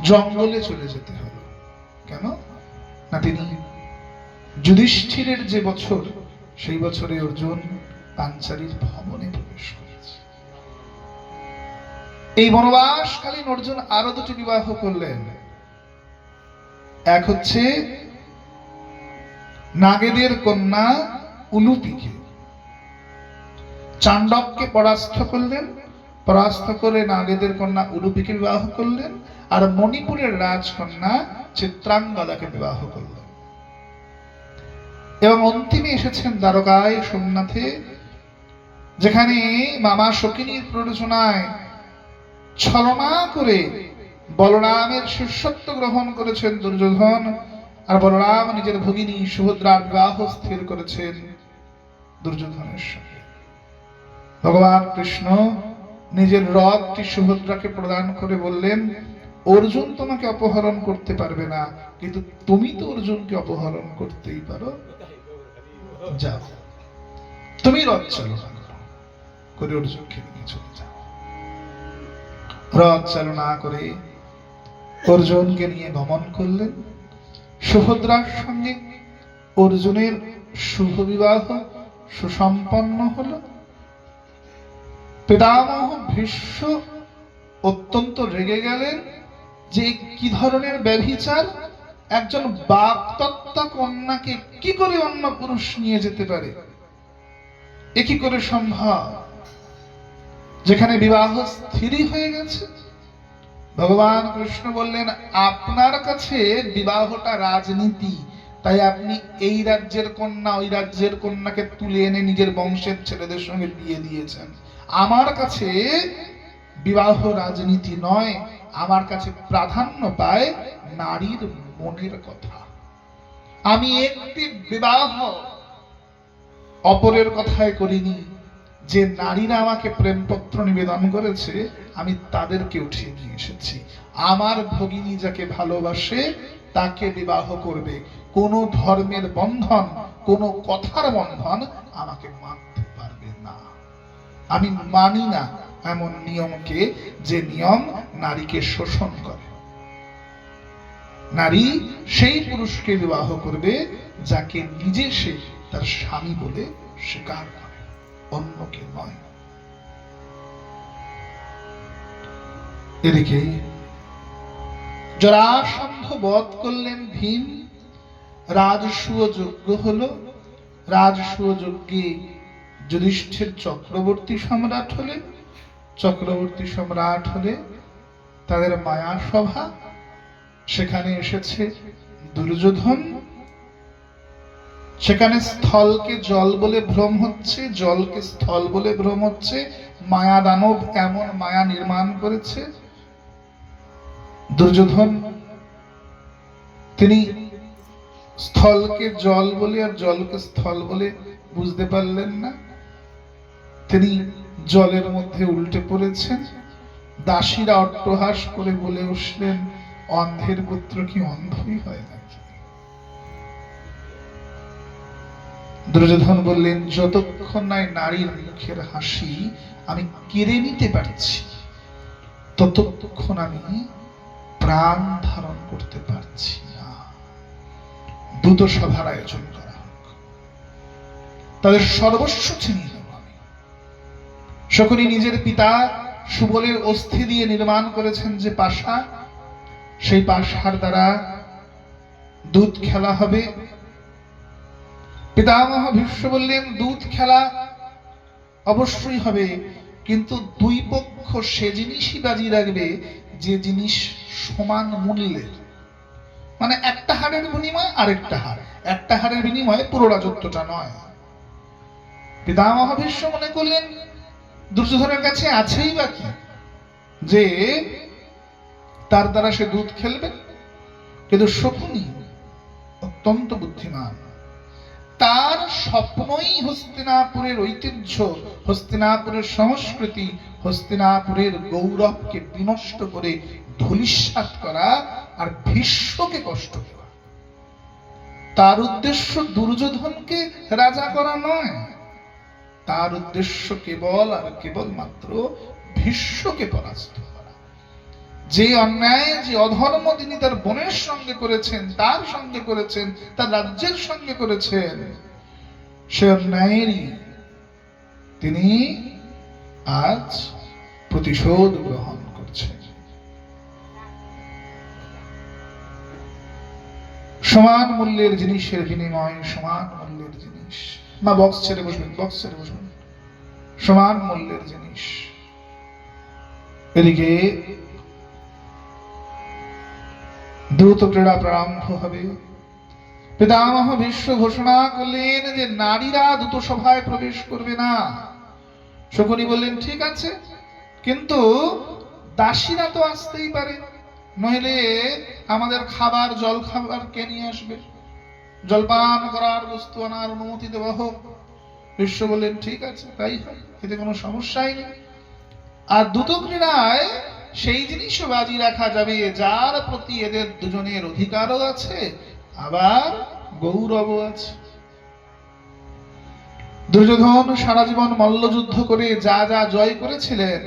A: জঙ্গলে চলে যেতে হলো। কেন না, তিনি যুধিষ্ঠিরের যে বছর, সেই বছরে অর্জুন পাঞ্চালীর ভবনে প্রবেশ করেছে। এই বনবাসকালীন অর্জুন আরো 2টি বিবাহ করলেন। এক হচ্ছে নাগেদের কন্যা উলুপিকে, চাণ্ডবকে পরাস্ত করলেন, পরাস্ত করে নাগেদের কন্যা উলুপিকে বিবাহ করলেন। আর মণিপুরের রাজকন্যা চিত্রাঙ্গদাকে বিবাহ করলেন। এবং অন্তিমে এসেছেন দ্বারকায় সোমনাথে, যেখানে মামা শকিনীর প্ররোচনায় ছলনা করে বলরামের শিষ্যত্ব গ্রহণ করেছেন দুর্যোধন, আর বলরাম নিজের ভগিনী সুভদ্রার বিবাহ স্থির করেছেন দুর্যোধনের সঙ্গে। ভগবান কৃষ্ণ নিজের রথটি সুভদ্রাকে প্রদান করে বললেন, অর্জুন তোমাকে অপহরণ করতে পারবে না, কিন্তু তুমি তো অর্জুনকে অপহরণ করতেই পারো, যাও তুমি রথ চালনা করে অর্জুনকে নিয়ে চলে যাও। রথ চালনা করে অর্জুনকে নিয়ে গমন করলেন। সুভদ্রার সঙ্গে অর্জুনের শুভ বিবাহ সুসম্পন্ন হল। পিতামহ ভীষ্ম অত্যন্ত রেগে গেলেন যে কি ধরনের ব্যভিচার, একজন বাগদত্তা কন্যাকে কি করে অন্য পুরুষ নিয়ে যেতে পারে, এ কি করে সম্ভব, যেখানে বিবাহ স্থিরই হয়ে গেছে। ভগবান কৃষ্ণ বললেন, আপনার কাছে বিবাহটা রাজনীতি, তাই আপনি এই রাজ্যের কন্যা ওই রাজ্যের কন্যাকে তুলে এনে নিজের বংশের ছেলেদের সঙ্গে বিয়ে দিয়েছেন। আমার কাছে বিবাহ রাজনীতি নয়, আমার কাছে প্রাধান্য পায় নারীর মনের কথা। আমি একটি বিবাহ অপরের কথায় করিনি, যে নারীরা আমাকে প্রেমপত্র নিবেদন করেছে আমি তাদেরকে উঠিয়ে নিয়ে এসেছি। আমার ভগিনী যাকে ভালোবাসে তাকে বিবাহ করবে। কোনো ধর্মের বন্ধন, কোনো কথার বন্ধন আমাকে মানতে পারবে না। আমি মানি না এমন নিয়মকে, যে নিয়ম নারীকে শোষণ করে। নারী সেই পুরুষকে বিবাহ করবে যাকে নিজে সে তার স্বামী বলে স্বীকার করে, অন্যকে নয়। এদিকে জরাসন্ধ বধ করলেন ভীম, রাজসূয় যজ্ঞ হলো। রাজসূয় যজ্ঞে যুধিষ্ঠির চক্রবর্তী সম্রাট হলেন। চক্রবর্তী সম্রাট হলে তাদের মায়া সভা, সেখানে এসেছে দুর্যোধন। সেখানে স্থলকে জল বলে ভ্রম হচ্ছে, জলকে স্থল বলে ভ্রম হচ্ছে। মায়া দানব এমন মায়া নির্মাণ করেছে। দুর্যোধন তিনি স্থলকে জল বলে আর জলকে স্থল বলে বুঝতে পারলেন না। তিনি জলের মধ্যে উল্টে পড়েছেন। দাসীরা অট্টহাস করে বলে উঠলেন, অন্ধের পুত্র কি অন্ধই হয় নাকি? দুর্যোধন বললেন, যতক্ষণ নাই নারীর মুখের হাসি আমি কেড়ে নিতে পারছি, ততক্ষণ আমি প্রাণ ধারণ করতে পারছি না। দ্রুত সভার আয়োজন করা হোক, তাদের সর্বস্ব ছিনিয়ে নেব আমি। শকুনি নিজের পিতা সুবলের অস্থি দিয়ে নির্মাণ করেছেন যে পাশা, সেই পাশার দ্বারা দুধ খেলা হবে। পিতামহ ভীষ্ম বললেন, দুধ খেলা অবশ্যই হবে, কিন্তু দুই পক্ষ সে জিনিসই বাজি রাখবে যে জিনিস সমান মূল্যের। মানে একটা হাড়ের বিনিময়ে আরেকটা হাড়, একটা হাড়ের বিনিময়ে পুরো রাজত্বটা নয়। পিতামহ ভীষ্ম মনে করলেন, দুর্যোধনের কাছে আছেই বা কি যে তার দ্বারা সে দুধ খেলবে। কিন্তু শকুনি অত্যন্ত বুদ্ধিমান, তার স্বপ্নই হস্তিনাপুরের ঐতিহ্য, হস্তিনাপুরের সংস্কৃতি, হস্তিনাপুরের গৌরবকে বিনষ্ট করে ধূলিসাৎ করা আর ভীষ্মকে কষ্ট দেওয়া। তার উদ্দেশ্য দুর্যোধনকে রাজা করা নয়, তার উদ্দেশ্য কেবল আর কেবল মাত্র ভীষ্মকে পরাস্ত করা। যে অন্যায়, যে অধর্ম তিনি তার বোনের সঙ্গে করেছেন, তার সঙ্গে করেছেন, তার রাজ্যের সঙ্গে করেছেন, সে অন্যায়েরই তিনি আজ প্রতিশোধ গ্রহণ করছেন। সমান মূল্যের জিনিসের বিনিময়ে সমান মূল্যের জিনিস। মা বক্স ছেড়ে বসবেন, বক্স ছেড়ে বসবেন। সমান মূল্যের জিনিস। এদিকে দ্রুত ক্রীড়া প্রারম্ভ হবে। পিতামহ ভীষ্ম ঘোষণা করলেন যে নারীরা দ্রুত সভায় প্রবেশ করবে না। শকুনি বললেন, ঠিক আছে, কিন্তু দাসীরা তো আসতেই পারে, নইলে আমাদের খাবার জল খাবার কে নিয়ে আসবে? জলপান করার বস্তু আনার অনুমতি দেওয়া হোক। ভীষ্ম বললেন, ঠিক আছে, তাই হয়, এতে কোনো সমস্যাই নেই। আর দ্রুত ক্রীড়ায় সেই জিনিসও বাজি রাখা যাবে যার প্রতি এদের দুজনের অধিকারও আছে, আবার গৌরবও আছে। দুর্যোধন সারা জীবন মল্লযুদ্ধ করে যা যা জয় করেছিলেন,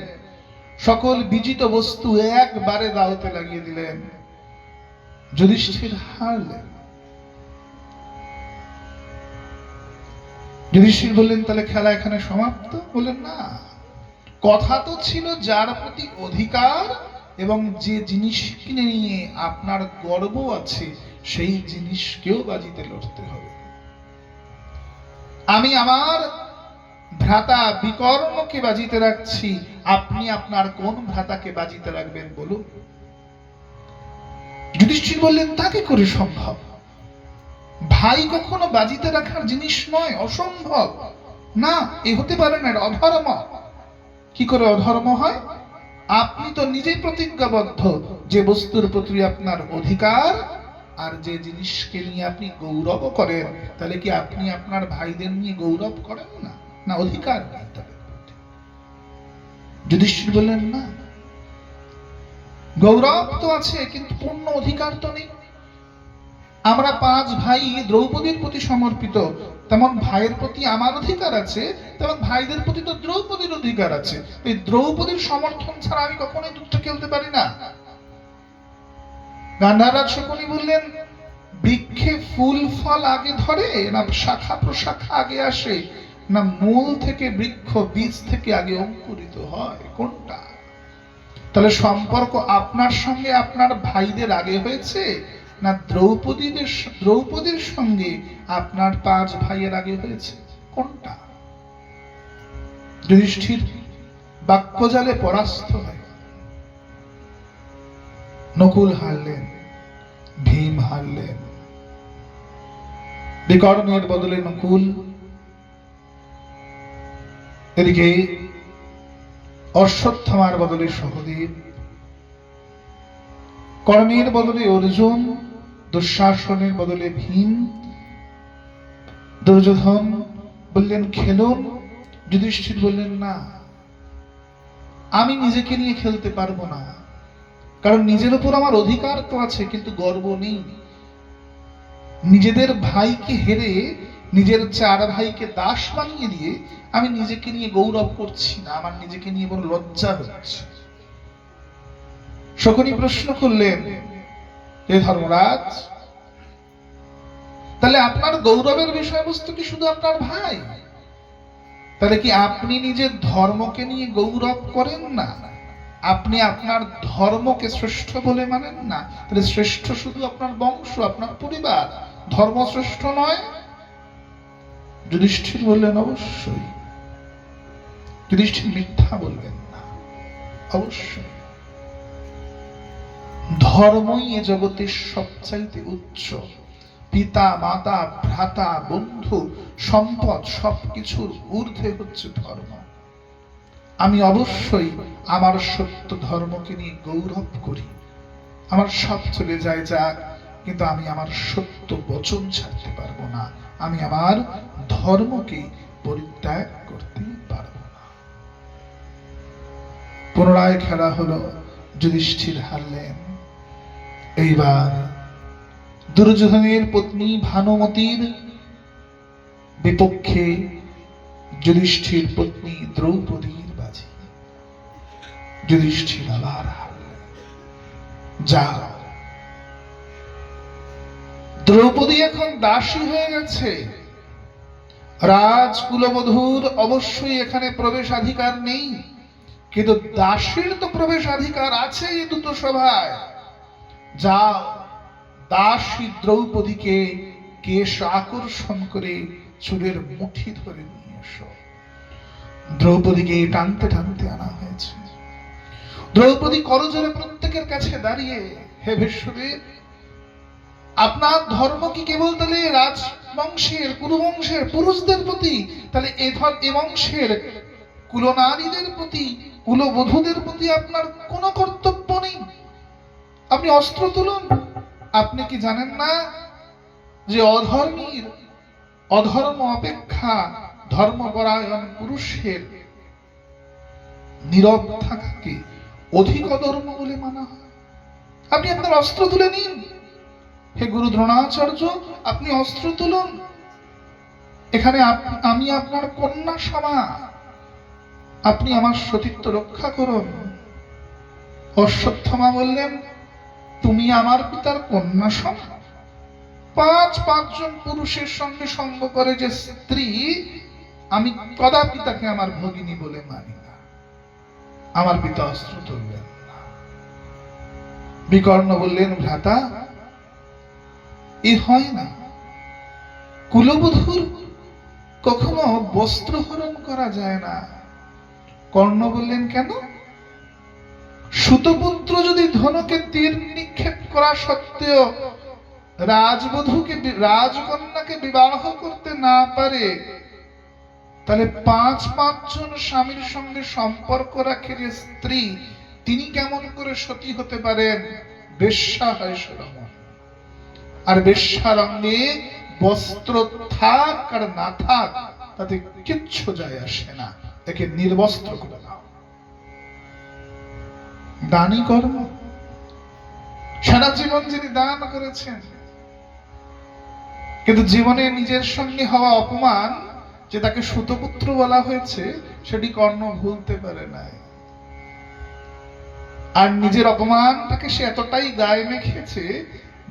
A: সকল বিজিত বস্তু একবারে দাওতে লাগিয়ে দিলেন। যুধিষ্ঠির হারলেন। যুধিষ্ঠির বললেন, তাহলে খেলা এখানে সমাপ্ত? বললেন, না, কথা তো ছিল যার প্রতি অধিকার এবং যে জিনিস কিনে নিয়ে আপনার গর্ব আছে সেই জিনিসকেও বাজিতে লড়তে হবে। আমি আমার ভ্রাতা বিকর্ণকে বাজিতে রাখছি, আপনি আপনার কোন ভ্রাতাকে বাজিতে রাখবেন বলুন? যুধিষ্ঠির বললেন, তাকে করে সম্ভব? ভাই কখনো বাজিতে রাখার জিনিস নয়, অসম্ভব। না, এ হতে পারে না, এটা অধর্ম। কি করে অধর্ম হয়? আপনি তো নিজেই প্রতিজ্ঞাবদ্ধ যে বস্তুর প্রতি আপনার অধিকার আর যে জিনিসকে নিয়ে আপনি গৌরব করেন, তাহলে কি আপনি আপনার ভাইদের নিয়ে গৌরব করেন না? না, অধিকার নেই তাদের প্রতি। যুধিষ্ঠির বললেন, না, গৌরব তো আছে কিন্তু পূর্ণ অধিকার তো নেই। আমরা 5 ভাই দ্রৌপদীর প্রতি সমর্পিত, তেমন ভাইয়ের প্রতি আমার অধিকার আছে, তেমন ভাইদের প্রতি তো দ্রৌপদীর অধিকার আছে। এই দ্রৌপদীর সমর্থন ছাড়া আমি কখনোই যুদ্ধ খেলতে পারি না। গান্ধাররাজ শকুনি বললেন, বৃক্ষে ফুল ফল আগে ধরে না শাখা প্রশাখা আগে আসে, না মূল থেকে বৃক্ষ বীজ থেকে আগে অঙ্কুরিত হয়, কোনটা? তাহলে সম্পর্ক আপনার সঙ্গে আপনার ভাইদের আগে হয়েছে, না দ্রৌপদীর সঙ্গে আপনার 5 ভাইয়ের আগে হয়েছে, কোনটা? যুধিষ্ঠির বাক্যজালে পরাস্ত হয়। নকুল হারলেন, ভীম হারলেন, বিকর্ণের বদলে নকুল, এদিকে অশ্বত্থামার বদলে সহদেব, কর্ণের বদলে অর্জুন, দুঃশাসনের বদলে ভীম, দুর্যোধন বললেন খেলুন, যুধিষ্ঠির বললেন না, আমি নিজেকে নিয়ে খেলতে পারবো না, কারণ নিজের উপর আমার অধিকার তো আছে, কিন্তু গর্ব নেই। নিজেদের ভাইকে হেরে, নিজের 4 ভাইকে দাস বানিয়ে দিয়ে আমি নিজেকে নিয়ে গৌরব করছি না, আমার নিজেকে নিয়ে বড় লজ্জা হচ্ছে। শকুনি প্রশ্ন করলেন, হে ধর্মরাজ, তাহলে আপনার গৌরবের বিষয়বস্তু কি শুধু আপনার ভাই? তাহলে কি আপনি নিজের ধর্মকে নিয়ে গৌরব করেন না? আপনি আপনার ধর্মকে শ্রেষ্ঠ বলে মানেন না? তাহলে শ্রেষ্ঠ শুধু আপনার বংশ, আপনার পরিবার, ধর্ম শ্রেষ্ঠ নয়? যুধিষ্ঠির বললেন অবশ্যই। যুধিষ্ঠির মিথ্যা বলবেন না, অবশ্যই ধর্মই এ জগতের সবচাইতে উচ্চ। পিতা মাতা ভ্রাতা বন্ধু সম্পদ সবকিছুর ঊর্ধ্বে হচ্ছে ধর্ম। আমি অবশ্যই আমার সত্য ধর্মকে নিয়ে গৌরব করি। আমার সব চলে যায় যাক, কিন্তু আমি আমার সত্য বচন ছাড়তে পারবো না, আমি আমার ধর্মকে পরিত্যাগ করতে পারবো না। পুনরায় খেলা হলো, যুধিষ্ঠির হারলেন। এইবার দুর্যোধনের পত্নী ভানুমতির বিপক্ষে যুধিষ্ঠির পত্নী দ্রৌপদীর বাজি। যুধিষ্ঠির আবার হারলেন। যা দ্রৌপদী এখন দাসী হয়ে গেছে, রাজকুলবধূর অবশ্যই এখানে প্রবেশাধিকার নেই, কিন্তু দাসীর তো প্রবেশাধিকার আছে এই দুটো সভায়। যাও, দাসী দ্রৌপদীকে কেশ আকর্ষণ করে চুলের মুঠি ধরে নিয়ে এসো। দ্রৌপদীকে টানতে টানতে আনা হয়েছে। দ্রৌপদী করজোড়ে প্রত্যেকের কাছে দাঁড়িয়ে, হে ভীষ্মদেব, আপনার ধর্ম কি কেবল তাহলে রাজবংশের কুরুবংশের পুরুষদের প্রতি? তাহলে এ বংশের কুলনারীদের প্রতি, কুলবধূদের প্রতি আপনার কোনো কর্তব্য নেই? আপনি অস্ত্র তুলুন। আপনি কি জানেন না যে অধর্ম অপেক্ষা ধর্মপরায়ণ পুরুষের নীরব থাকাকে অধিক অধর্ম বলে মানা হয়? আপনি আপনার অস্ত্র তুলে নিন। হে গুরু দ্রোণাচার্য, আপনি অস্ত্র তুলুন। এখানে আমি আপনার কন্যা সমা, আপনি আমার সতীত্ব রক্ষা করুন। অশ্বত্থামা বললেন, তুমি আমার পিতার কন্যা সমা? 5 জন পুরুষের সঙ্গে সঙ্গ করে যে স্ত্রী, আমি কদাপি তাকে আমার ভগিনী বলে মানি না। আমার পিতা অস্ত্র তুলবেন না। বিকর্ণ বললেন, ভ্রাতা, এ হয় না। কুলবধূর কখনো বস্ত্র হরণ করা যায় না। কর্ণ বললেন, কেন? সুতপুত্র যদি ধনুকে তীর নিক্ষেপ করা সত্ত্বেও রাজকন্যাকে বিবাহ করতে না পারে, তাহলে 5 জন স্বামীর সঙ্গে সম্পর্ক রাখে যে স্ত্রী, তিনি কেমন করে সতী হতে পারেন? বেশ্যা হয় সরমন। আর বেশ্যার অঙ্গে বস্ত্র থাক আর না থাক তাতে কিচ্ছু যায় আসে না, একে নির্বস্ত্র করে দাও। দানই কর্ম। সারা জীবন যিনি দান করেছেন, কিন্তু জীবনে নিজের সঙ্গে হওয়া অপমান, যে তাকে সুতপুত্র বলা হয়েছে, সেটি কর্ণ ভুলতে পারে নাই। আর নিজের অপমানটাকে সে এতটাই গায়ে মেখেছে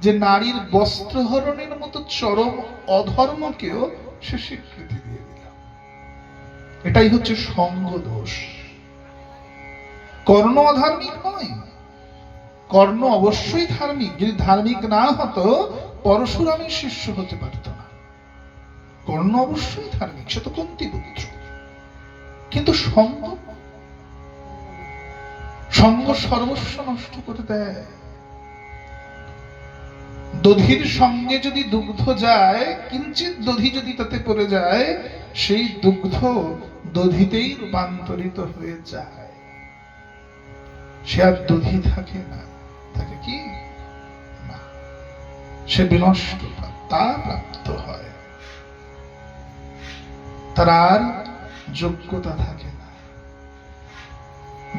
A: যে নারীর বস্ত্রহরণের মতো চরম অধর্মকেও সে স্বীকৃতি দিয়ে দিল। এটাই হচ্ছে সঙ্গ দোষ। কর্ণ অধার্মিক নয়, কর্ণ অবশ্যই ধার্মিক। যদি ধার্মিক না হতো পরশুরামের শিষ্য হতে পারত না। কর্ণ অবশ্যই ধার্মিক, সে তো কুন্তী পুত্র। কিন্তু সঙ্গ সর্বস্ব নষ্ট করে দেয়। দধির সঙ্গে যদি দুগ্ধ যায়, কিঞ্চিত দধি যদি তাতে পড়ে যায়, সেই দুগ্ধ দধিতেই রূপান্তরিত হয়ে যায়। সে আর দধি থাকে না, থাকে কি না, সে বিনষ্টতা প্রাপ্ত হয়, তার আর যোগ্যতা থাকে না।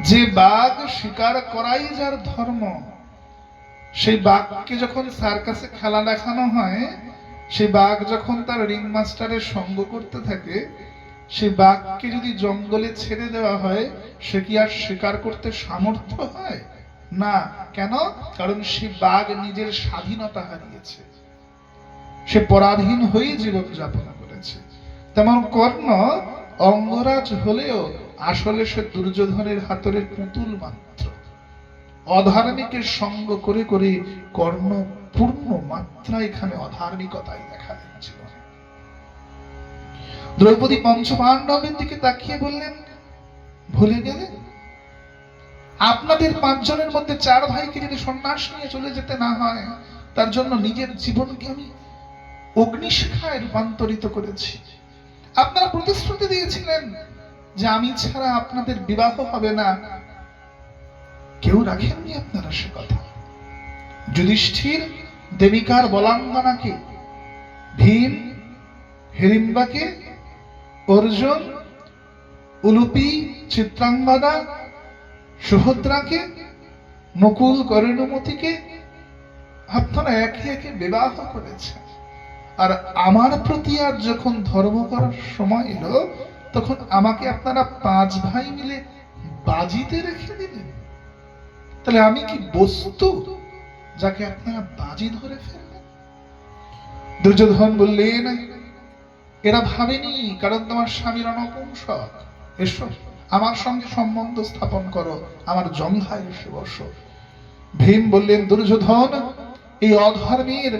A: যে বাঘ শিকার করাই যার ধর্ম, সেই বাঘকে যখন সার্কাসে খেলা দেখানো হয়, সেই বাঘ যখন তার রিং মাস্টারের সঙ্গ করতে থাকে, সেই বাঘকে যদি জঙ্গলে ছেড়ে দেওয়া হয়, সে কি আর শিকার করতে সামর্থ্য হয় না? কেন? কারণ সে বাঘ নিজের স্বাধীনতা হারিয়েছে, সে পরাধীন হয়ে জীবন যাপন করেছে। তেমন কর্ণ অঙ্গরাজ হলেও আসলে সে দুর্যোধনের হাতের পুতুল মাত্র। অধার্মিকের সঙ্গ করে করে কর্ণ পূর্ণ মাত্রা এখানে অধার্মিকতাই দেখা দিচ্ছিল। দ্রৌপদী পঞ্চপাণ্ডবের দিকে তাকিয়ে বললেন, ভুলে গেলেন আপনাদের 5 জনের মধ্যে 4 ভাইকে যদি সন্ন্যাস নিয়ে চলে যেতে না হয়, তার জন্য নিজের জীবনকে আমি অগ্নিশিখায় রূপান্তরিত করেছি। আপনারা প্রতিশ্রুতি দিয়েছিলেন যে আমি ছাড়া আপনাদের বিবাহ হবে না, কেউ রাখেননি আপনারা সে কথা। যুধিষ্ঠির দেবিকার বলাঙ্গনাকে, ভীম হিড়িম্বাকে, অর্জুন উলুপি চিত্রাঙ্গদা সুভদ্রাকে, নকুল কর্ণমতিকে আপনারা একে একে বিবাহ করেছেন। আর আমার প্রতি আর যখন ধর্ম করার সময় এলো, তখন আমাকে আপনারা 5 ভাই মিলে বাজিতে রেখে দিলেন। তাহলে আমি কি বস্তু যাকে আপনারা বাজি ধরে ফেলবেন? দুর্যোধন বললেন, এরা ভাবেনি, কারণ তোমার স্বামীর নপুংসক। এসো আমার সঙ্গে সম্বন্ধ স্থাপন করো, আমার জঙ্ঘায় এসে বসো। ভীম বললেন, দুর্যোধন, এই অধর্মের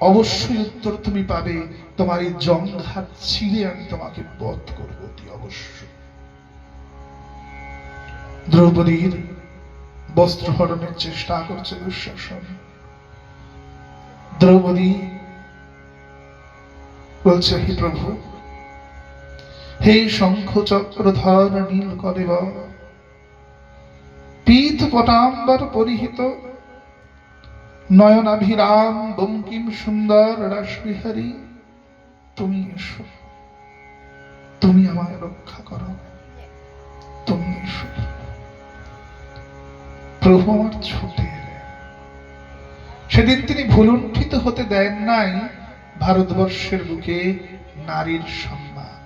A: অবশ্যই উত্তর তুমি পাবে, তোমার এই জঙ্ঘা ছিঁড়ে আমি তোমাকে বধ করবো অতি অবশ্যই। দ্রৌপদীর বস্ত্রহরণের চেষ্টা করছে দুঃশাসন। দ্রৌপদী বলছে, হে প্রভু, হে শঙ্খ চক্রধর নীল কলেব, পীত পটাম্বর পরিহিত, নয়নাভিরাম বঙ্কিম সুন্দর রাসবিহারী, তুমি এসো, তুমি আমায় রক্ষা করো, তুমি এসো। প্রভু আমার ছুটে এলেন। সেদিন তিনি ভুলুণ্ঠিত হতে দেন নাই ভারতবর্ষের বুকে নারীর সম্মান।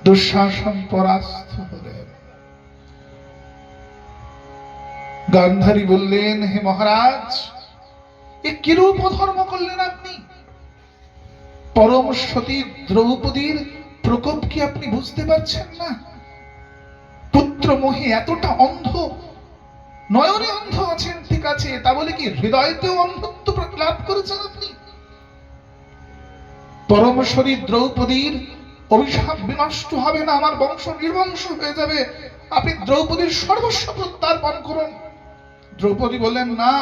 A: দুঃশাসন পরাস্ত হলেন। গান্ধারী বললেন, হে মহারাজ, এ কিরূপ অধর্ম করলেন আপনি? পরম সতী দ্রৌপদীর প্রকোপ কি আপনি বুঝতে পারছেন না? পুত্র মোহে এতটা অন্ধ, নয়নে অন্ধ আছেন ঠিক আছে, তা বলে কি হৃদয়তেও অন্ধত্ব লাভ করেছেন আপনি? পরমেশ্বরী দ্রৌপদীর অভিশাপ বিনষ্ট হবে না, আমার বংশ নির্বংশ হয়ে যাবে, আপনি দ্রৌপদীর সর্বস্ব প্রত্যার্পণ করুন। দ্রৌপদী বললেন, না,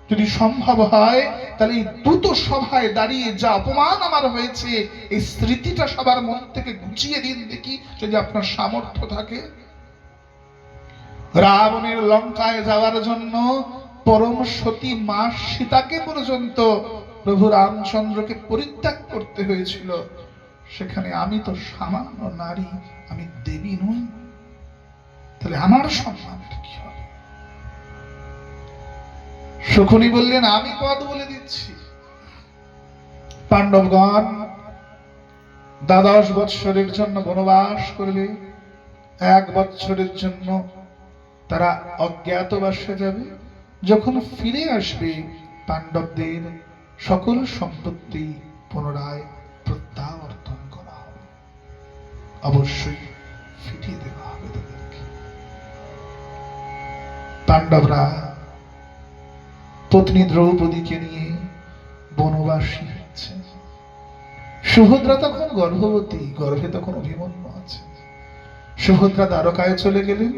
A: যদি সম্ভব হয় তাহলে এই দ্রুত সভায় দাঁড়িয়ে যা অপমান আমার হয়েছে, এই স্মৃতিটা সবার মন থেকে গুছিয়ে দিন দেখি, যদি আপনার সামর্থ্য থাকে। রাবণের লঙ্কায় যাওয়ার জন্য পরম সতী মা সীতাকে পর্যন্ত প্রভু রামচন্দ্রকে পরিত্যাগ করতে হয়েছিল। সেখানে আমি তো সামান্য নারী, আমি দেবী নই, তাহলে আমার সম্মানের কি হবে? শকুনি বললেন, আমি পদ বলে দিচ্ছি। পাণ্ডবগণ 12 বৎসরের জন্য বনবাস করবে, 1 বছরের জন্য তারা অজ্ঞাতবাসে যাবে। যখন ফিরে আসবে পাণ্ডবদের সকল সম্পত্তি পুনরায় প্রত্যাবর্তন করা হবে, অবশ্যই ফিরিয়ে দেওয়া হবে তাদেরকে। পাণ্ডবরা পত্নী দ্রৌপদীকে নিয়ে বনবাসী হচ্ছে। সুভদ্রা তখন গর্ভবতী, গর্ভে তখন অভিমন্যু আছে। সুভদ্রা দ্বারকায় চলে গেলেন।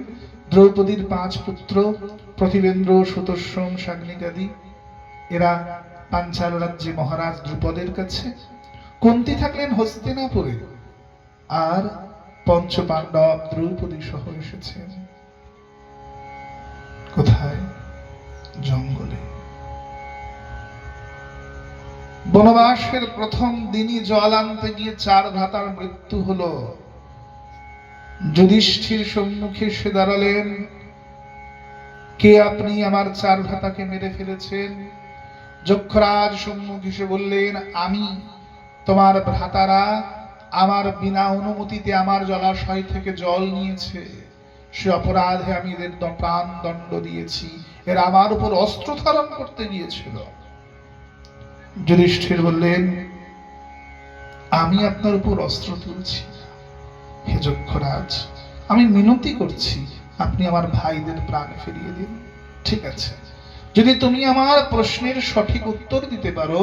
A: দ্রৌপদীর 5 পুত্র প্রতিবেন্দ্র, সুতোষম, শাগ্নিকাদি, এরা পাঞ্চাল রাজ্যে মহারাজ দ্রুপদের কাছে। কুন্তী থাকলেন হস্তিনাপুরে, আর পঞ্চ পাণ্ডব দ্রৌপদী সহ এসেছেন কোথায়? জঙ্গলে। বনবাসের প্রথম দিনই জল আনতে গিয়ে 4 ভ্রাতার মৃত্যু হলো। যুধিষ্ঠির সম্মুখে এসে দাঁড়ালেন, কে আপনি? আমার 4 ভ্রাতাকে মেরে ফেলেছেন। যক্ষরাজ সম্মুখে এসে বললেন, আমি তোমার ভ্রাতারা আমার বিনা অনুমতিতে আমার জলাশয় থেকে জল নিয়েছে, সে অপরাধে আমি এদের প্রাণ দণ্ড দিয়েছি। এরা আমার উপর অস্ত্র ধারণ করতে গিয়েছিল। যুধিষ্ঠির বললেন, আমি আপনার উপর অস্ত্র তুলছি না। হে যক্ষরাজ, আমি মিনতি করছি, আপনি আমার ভাইদের প্রাণ ফিরিয়ে দিন। ঠিক আছে, যদি তুমি আমার প্রশ্নের সঠিক উত্তর দিতে পারো,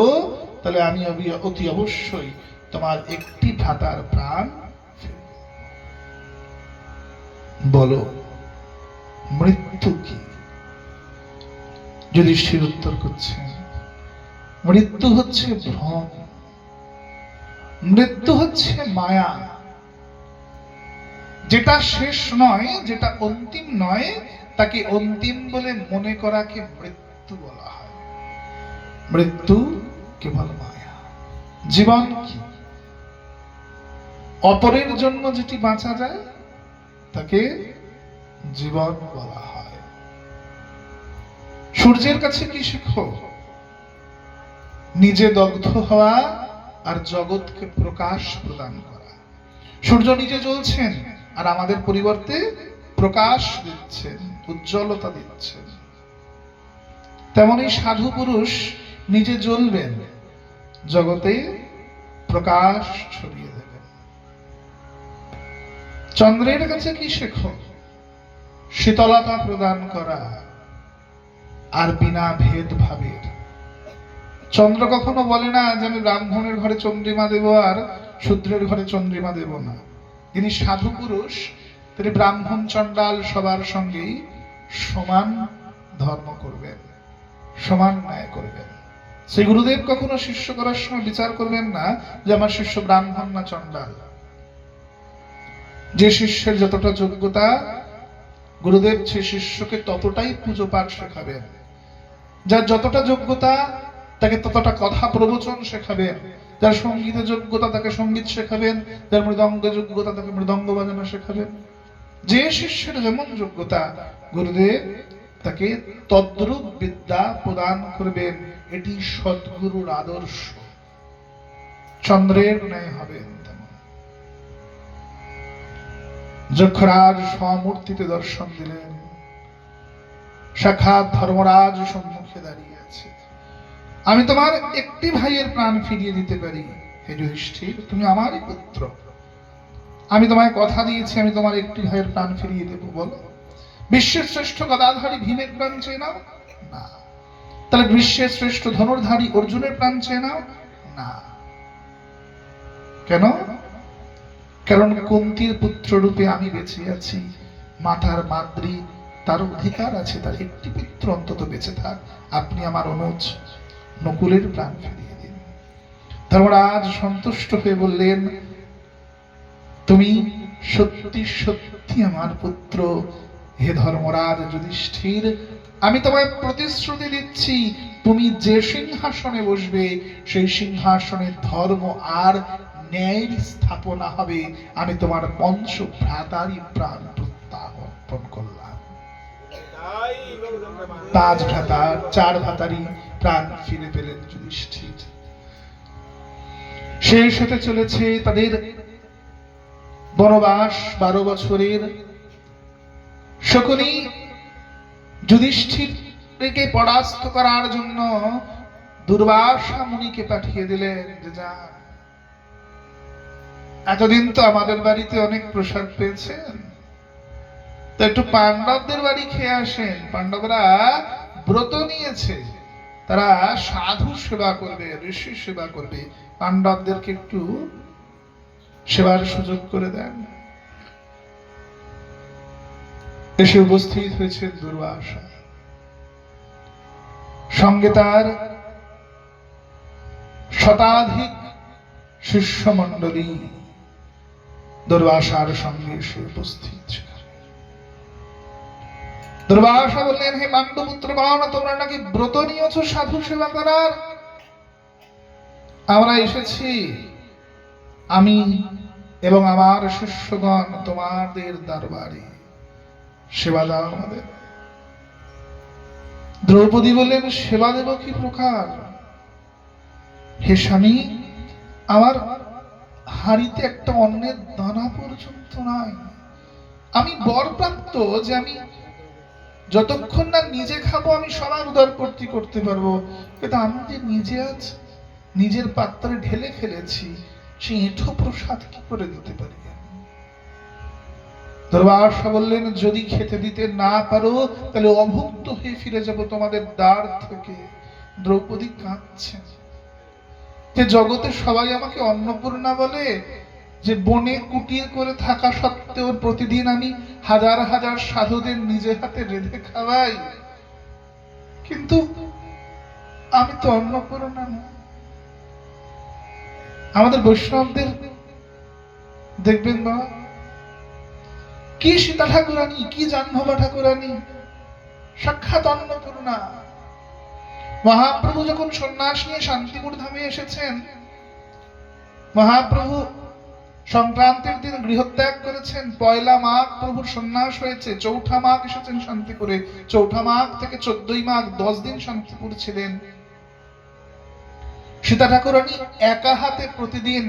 A: তাহলে আমি অতি অবশ্যই তোমার একটি ভ্রাতার প্রাণ ফিরিয়ে দেব। বলো, মৃত্যু কি? যুধিষ্ঠির উত্তর করছেন, মৃত্যু হচ্ছে ভ্রম, মৃত্যু হচ্ছে মায়া। যেটা শেষ নয়, যেটা অন্তিম নয়, তাকে অন্তিম বলে মনে করাকে মৃত্যু বলা হয়। মৃত্যু কেবল মায়া। জীবন কি? অপরের জন্য যেটি বাঁচা যায় তাকে জীবন বলা হয়। সূর্যের কাছে কি শিখো? নিজে দগ্ধ হওয়া আর জগৎকে প্রকাশ প্রদান করা। সূর্য নিজে জ্বলছেন আর আমাদের পরিবর্তে প্রকাশ দিচ্ছেন, উজ্জ্বলতা দিচ্ছেন। তেমনি সাধু পুরুষ নিজে জ্বলবেন, জগতে প্রকাশ ছড়িয়ে দেবেন। চন্দ্রের কাছে কি শেখো? শীতলতা প্রদান করা আর বিনা ভেদ ভাবের। চন্দ্র কখনো বলে না যে আমি ব্রাহ্মণের ঘরে চন্দ্রিমা দেব আর শূদ্রের ঘরে চন্দ্রিমা দেব না। যিনি সাধু পুরুষ, তিনি ব্রাহ্মণ চণ্ডাল সবার সঙ্গেই সমান ধর্ম করবেন, সমান ন্যায় করবেন। শ্রী গুরুদেব কখনো শিষ্য করার সময় বিচার করবেন না যে আমার শিষ্য ব্রাহ্মণ না চণ্ডাল। যে শিষ্যের যতটা যোগ্যতা, গুরুদেব সে শিষ্যকে ততটাই পুজো পাঠ শেখাবেন। যার যতটা যোগ্যতা, তাকে ততটা কথা প্রবচন শেখাবেন। যার সঙ্গীতের যোগ্যতা, তাকে সঙ্গীত শেখাবেন। যার মৃদঙ্গ যোগ্যতা, তাকে মৃদঙ্গ বাজানো শেখাবেন। যে শিষ্যের যেমন যোগ্যতা, গুরুদেব তাকে তদ্রূপ বিদ্যা প্রদান করবেন। এটি সদ্গুরুর আদর্শ। চন্দ্রের ন্যায় হবেন তেমন। যক্ষরাজ স্বমূর্তিতে দর্শন দিলেন। সাক্ষাৎ ধর্মরাজ সম্মুখে দাঁড়িয়ে আছে। আমি তোমার একটি ভাইয়ের প্রাণ ফিরিয়ে দিতে পারি। হে যুধিষ্ঠির, তুমি আমারই পুত্র, আমি তোমায় কথা দিয়েছি, আমি তোমার একটি ভাইয়ের প্রাণ ফিরিয়ে দেব। বলো, বিশ্বের শ্রেষ্ঠ গদাধারী ভীমের প্রাণ চেয়ে নাও? না। তাহলে বিশ্বের শ্রেষ্ঠ ধনুর্ধারী অর্জুনের প্রাণ চেয়ে নাও? না। কেন? কারণ কুন্তীর পুত্র রূপে আমি বেঁচে আছি। মাতার মাদ্রী, তার অধিকার আছে তার একটি পুত্র অন্তত বেঁচে থাক। আপনি আমার অনুজ নকুলের প্রাণ ফিরিয়ে দিন। ধর্মরাজ সন্তুষ্ট হয়ে বললেন, তুমি সত্যি সত্যি আমার পুত্র। হে ধর্মরাজ যুধিষ্ঠির, আমি তোমায় প্রতিশ্রুতি দিচ্ছি, তুমি যে সিংহাসনে বসবে সেই সিংহাসনে ধর্ম আর ন্যায়ের স্থাপনা হবে। আমি তোমার পঞ্চ ভ্রাতারই প্রাণ প্রত্যাবর্তন করলাম। 5 ভ্রাতার 4 ভ্রাতারই প্রাণ ফিরে পেলেন যুধিষ্ঠির। শেষ হতে চলেছে তাদের বনবাস 12 বছরের। শকুনি যুধিষ্ঠিরকে পরাস্ত করার জন্য দুর্বাসা মুনিকে পাঠিয়ে দিলেন যে যা, এতদিন তো আমাদের বাড়িতে অনেক প্রসাদ পেয়েছেন, তো একটু পাণ্ডবদের বাড়ি খেয়ে আসেন। পাণ্ডবরা ব্রত নিয়েছে, তারা সাধু সেবা করবে, ঋষি সেবা করবে, পাণ্ডবদেরকে একটু সেবার সুযোগ করে দেন। এসে উপস্থিত হয়েছে দুর্বাসা, সঙ্গে তার শতাধিক শিষ্যমণ্ডলী দুর্বাসার সঙ্গে এসে উপস্থিত ছিল। দুর্বাসা বললেন, হে পাণ্ডুপুত্রগণ, তোমরা নাকি ব্রত নিয়েছ সাধু সেবা করার, আমরা এসেছি, আমি এবং আমার শিষ্যগণ তোমাদের দরবারে, সেবা দাও আমাদের। দ্রৌপদী বললেন, সেবা দেব কি প্রকার? হে স্বামী, আমার হাড়িতে একটা অন্নের দানা পর্যন্ত নাই। আমি বরপ্রাপ্ত যে আমি যতক্ষণ না নিজে খাবো আমি সবার উদরপূর্তি করতে পারবো, কিন্তু আমি যে নিজে আজ নিজের পাত্রে ঢেলে ফেলেছি, সেই এঁঠো প্রসাদ কি করে দিতে পারি? দুর্বাসা বললেন, যদি খেতে দিতে না পারো তাহলে অভুক্ত হয়ে ফিরে যাব তোমাদের দ্বার থেকে। দ্রৌপদী কাঁদছে যে জগতে সবাই আমাকে অন্নপূর্ণা বলে, যে বনে কুটির করে থাকা সত্ত্বেও প্রতিদিন আমি হাজার হাজার সাধুদের নিজে হাতে রেঁধে খাওয়াই, কিন্তু আমি তো অন্নপূর্ণা না। আমাদের বৈষ্ণবদের দেখবেন না, কি সীতা ঠাকুরানী, কি জাহ্নবী ঠাকুরানী, সাক্ষাৎ অন্নপূর্ণা। মহাপ্রভু যখন সন্ন্যাস নিয়ে শান্তিপুর ধামে এসেছেন, মহাপ্রভু সংক্রান্তির দিন গৃহত্যাগ করেছেন, পয়লা মাঘ প্রভুর সন্ন্যাস হয়েছে, চৌঠা মাঘ এসেছেন শান্তিপুরে, চৌঠা মাঘ থেকে 14ই মাঘ 10 দিন শান্তিপুর ছিলেন। সীতা ঠাকুরানী একা হাতে প্রতিদিন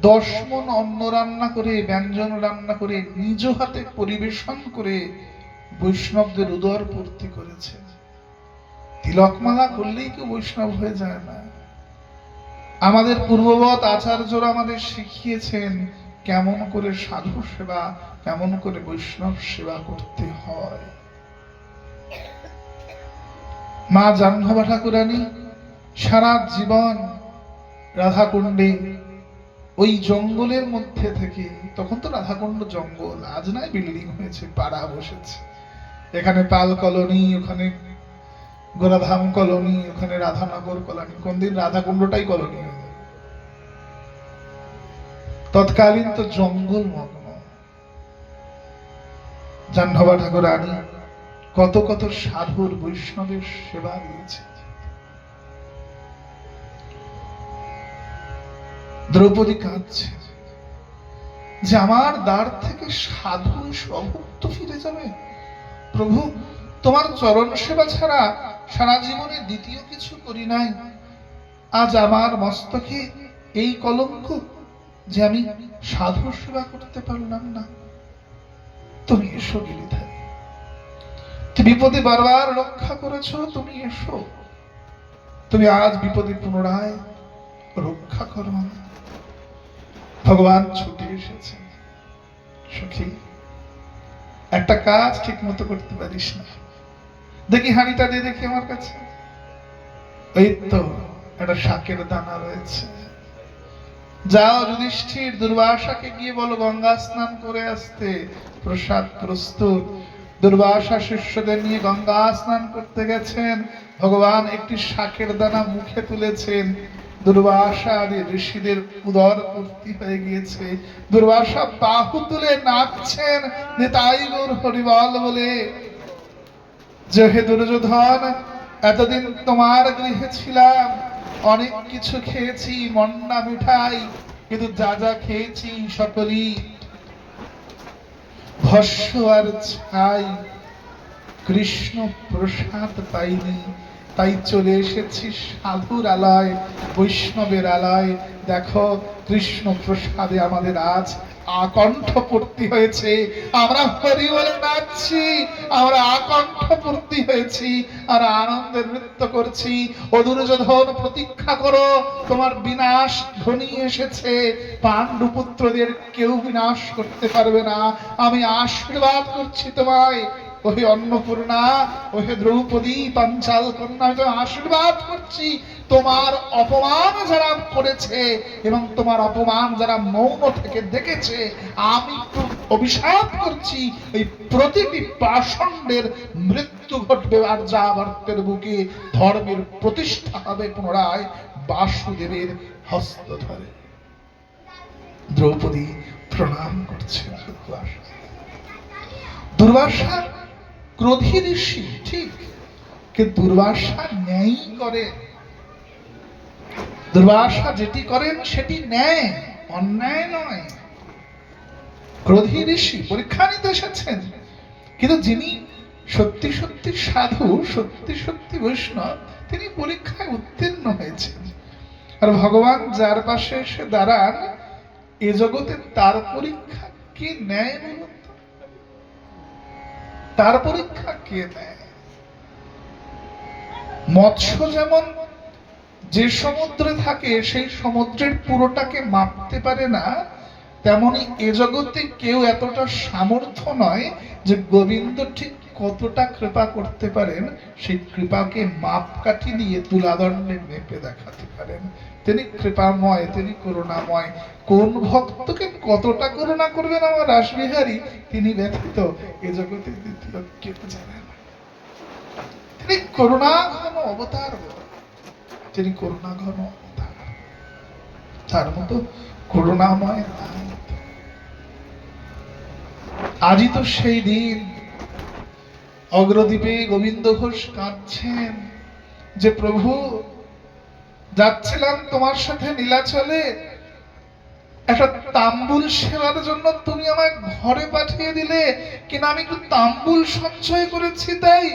A: 10 মণ অন্ন রান্না করে, ব্যঞ্জন রান্না করে, নিজ হাতে পরিবেশন করে বৈষ্ণবদের উদর পূর্তি করেছে। তিলকমালা করলেই কেউ বৈষ্ণব হয়ে যায় না। আমাদের পূর্ববৎ আচার্যরা আমাদের শিখিয়েছেন কেমন করে সাধু সেবা, কেমন করে বৈষ্ণব সেবা করতে হয়। মা জাহ্নবী ঠাকুরানী সারা জীবন রাধাকুণ্ডে ওই জঙ্গলের মধ্যে থেকে, তখন তো রাধাকুণ্ড জঙ্গল, আজ নয় বিল্ডিং হয়েছে, পাড়া বসেছে, এখানে পাল কলোনি, ওখানে গোরাধাম কলোনি, ওখানে রাধানগর কলোনি, কোনদিন রাধাকুণ্ডটাই কলোনি হয়ে যাবে। তৎকালীন তো জঙ্গল মগ্ন। জাহ্নবী ঠাকুরানী কত কত সাধুর বৈষ্ণবের সেবা দিয়েছে। দ্রৌপদী কাঁদছে যে আমার দ্বার থেকে সাধু অভুক্ত ফিরে যাবে। প্রভু, তোমার চরণ সেবা ছাড়া সারা জীবনে দ্বিতীয় কিছু করি নাই, আজ আমার মস্তকে এই কলঙ্ক যে আমি সাধু সেবা করতে পারলাম না। তুমি এসো গিরিধারী, তুমি বিপদে বারবার রক্ষা করেছো, তুমি এসো, তুমি আজ বিপদে পুনরায় রক্ষা করো। ভগবান ছুটে এসেছেন। সখী, একটা কাজ ঠিক মতো করতে পারিস না, দেখি হাঁড়িটা দিয়ে দেখি আমার কাছে। ওই তো একটা শাকের দানা রয়েছে, যাও যুধিষ্ঠির, দুর্বাসাকে গিয়ে বলো গঙ্গা স্নান করে আসতে, প্রসাদ প্রস্তুত। দুর্বাসা শিষ্যদের নিয়ে গঙ্গা স্নান করতে গেছেন। ভগবান একটি শাকের দানা মুখে তুলেছেন, দুর্বাসা আদি ঋষিদের উদর পূর্তি হয়ে গিয়েছে। দুর্বাসা বাহু তুলে নাচছেন যে তাই গৌর হরিবল বলে, যে হে দুর্যোধন, এতদিন তোমার গৃহে ছিলাম, অনেক কিছু খেয়েছি, মন্ডা মিঠাই, কিন্তু যা যা খেয়েছি সকলই ভস্য আর ছাই, কৃষ্ণ প্রসাদ পাইনি, তাই চলে এসেছি সাধুর আলয়, বৈষ্ণবের আলয়, দেখো কৃষ্ণ প্রসাদে আমাদের আজ আকণ্ঠ পূর্তি হয়েছে, আমরা হরি বলে নাচছি, আমরা আকণ্ঠ পূর্তি হয়েছি আর আনন্দের নৃত্য করছি। ও দুর্যোধন, প্রতীক্ষা করো, তোমার বিনাশ ঘনিয়ে এসেছে। পাণ্ডু পুত্রদের কেউ বিনাশ করতে পারবে না। আমি আশীর্বাদ করছি তোমায়, ওহে অন্নপূর্ণা, ওহে দ্রৌপদী পাঞ্চাল কন্যা, আমি আশীর্বাদ করছি। তোমার অপমান যারা করেছে এবং তোমার অপমান যারা মৌন থেকে দেখেছে, আমি তো অভিশাপ করছি এই প্রতিটি পাষণ্ডের মৃত্যু ঘটবে আর যাবর্তের বুকে ধর্মের প্রতিষ্ঠা হবে পুনরায় বাসুদেবের হস্ত ধরে। দ্রৌপদী প্রণাম করছেন দুর্বাসা। ক্রোধী ঋষি ঠিক, কিন্তু দুর্বাসা ন্যায় করে। দুর্বাসা যেটি করেন সেটি ন্যায়, অন্যায় নয়। ক্রোধী ঋষি পরীক্ষা নিতে এসেছেন, কিন্তু যিনি সত্যি সত্যি সাধু, সত্যি সত্যি বৈষ্ণব, তিনি পরীক্ষায় উত্তীর্ণ হয়েছেন। আর ভগবান যার পাশে এসে দাঁড়ান, এ জগতে তার পরীক্ষা কে নেয়? তার পরীক্ষা কে নেয়? মৎস্য যেমন যে সমুদ্রে থাকে সেই সমুদ্রের পুরোটাকে মাপতে পারে না, তেমনি এ জগতে কেউ এতটা সামর্থ্য নয় যে গোবিন্দ ঠিক কতটা কৃপা করতে পারেন সেই কৃপাকে মাপকাঠি দিয়ে তুলাদণ্ডে মেপে দেখাতে পারেন। তিনি কৃপাময়, তিনি করুণাময়। কোন ভক্তকে কতটা করুণা করবেন আমার রাসবিহারী, তিনি ব্যতীত এ জগতে দ্বিতীয় কেউ জানে না। তিনি করুণা ঘন অবতার, তিনি করুণা ঘন অবতার, তার মতো করুণাময় নাই। আজই তো সেই দিন। অগ্রদ্বীপে গোবিন্দ ঘোষ কাঁদছেন যে প্রভু, যাচ্ছিলাম তোমার সাথে নীলাচলে, একটা তাম্বুল সেবার জন্য তুমি আমায় ঘরে পাঠিয়ে দিলে, কিনা আমি একটু তাম্বুল সঞ্চয় করেছি তাই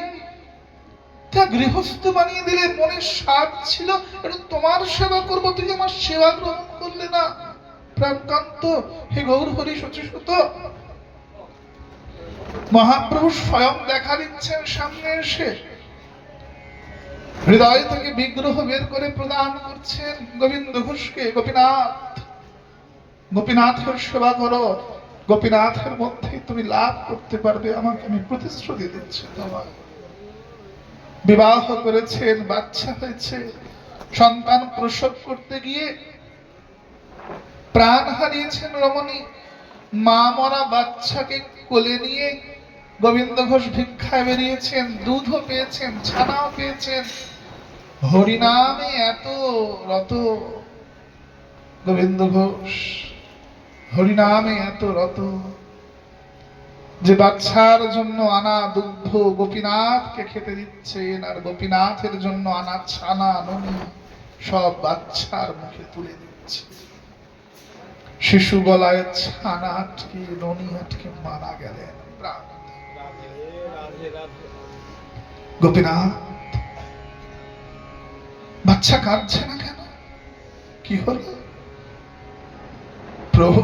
A: গৃহস্থ বানিয়ে দিলে। মনে স্বাদ ছিল একটু তোমার সেবা করবো, তুমি আমার সেবা গ্রহণ করলে না। প্রাণকান্ত হে গৌর হরি শচীসুত, মহাপ্রভু স্বয়ং দেখা দিচ্ছেন সামনে এসে, হৃদয় থেকে বিগ্রহ বের করে প্রদান করছেন গোবিন্দ ঘোষকে। গোপীনাথ, গোপীনাথের সেবা করো, গোপীনাথের মধ্যে তুমি লাভ করতে পারবে, আমাকে আমি প্রতিশ্রুতি দিচ্ছি তোমার। বিবাহ করেছেন, বাচ্চা হয়েছে, সন্তান প্রসব করতে গিয়ে প্রাণ হারিয়েছেন রমণী। মা মরা বাচ্চাকে কোলে নিয়ে গোবিন্দ ঘোষ ভিক্ষায় বেরিয়েছেন, দুধও পেয়েছেন, ছানাও পেয়েছেন। হরিনামে এত রত গোবিন্দ ঘোষ, হরিনামে এত রত যে বাচ্চার জন্য আনা দুগ্ধ গোপীনাথকে খেতে দিচ্ছেন, আর গোপীনাথের জন্য আনা ছানা ননি সব বাচ্চার মুখে তুলে দিচ্ছে। শিশু গলায় ছানা আটকে, ননি আটকে মারা গেলেন। গোপীনাথ, বাচ্চা কাঁদছে না কেন? কি হলো? প্রভু,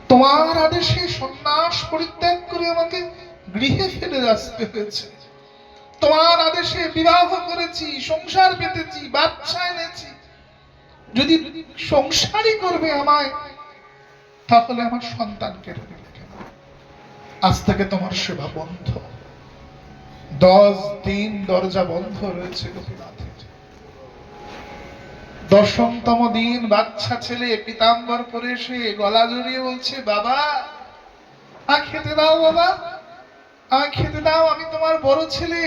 A: তোমার আদেশে সন্ন্যাস পরিত্যাগ করে আমাকে গৃহে ফিরে আসতে হয়েছে। তোমার আদেশে বিবাহ করেছি, সংসার পেতেছি, বাচ্চা এনেছি। যদি সংসারই করবে আমায়, তাহলে আমার সন্তানকে রেখে কেন? আজ থেকে তোমার সেবা বন্ধ। 10 দিন দরজা বন্ধ রয়েছে গোপীনাথের। 10তম দিন বাচ্চা ছেলে পীতাম্বর পরে এসে গলা জড়িয়ে বলছে, বাবা খেতে দাও, বাবা আমায় খেতে দাও, আমি তোমার বড় ছেলে,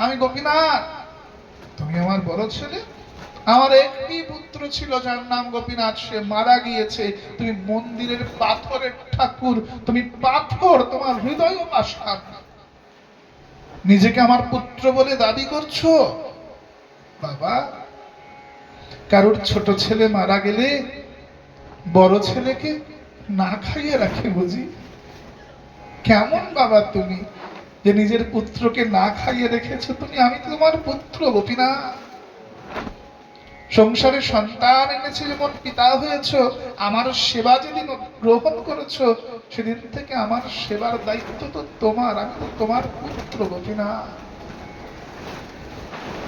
A: আমি গোপীনাথ। তুমি আমার বড় ছেলে? আমার একটি পুত্র ছিল যার নাম গোপীনাথ, সে মারা গিয়েছে। তুমি মন্দিরের পাথরের ঠাকুর, তুমি পাথর, তোমার হৃদয় পাষাণ, নিজেকে আমার পুত্র বলে দাবি করছো? বাবা, কারোর ছোট ছেলে মারা গেলে বড় ছেলেকে না খাইয়ে রাখে বুঝি? কেমন বাবা তুমি যে নিজের পুত্রকে না খাইয়ে রেখেছো? তুমি, আমি তোমার পুত্র গোপীনাথ। সংসারে সন্তান এনেছে, যেমন পিতা হয়েছ, আমার সেবা যেদিন গ্রহণ করেছো সেদিন থেকে আমার সেবার দায়িত্ব তো তোমার, আমি তো তোমার পুত্র গোপীনাথ।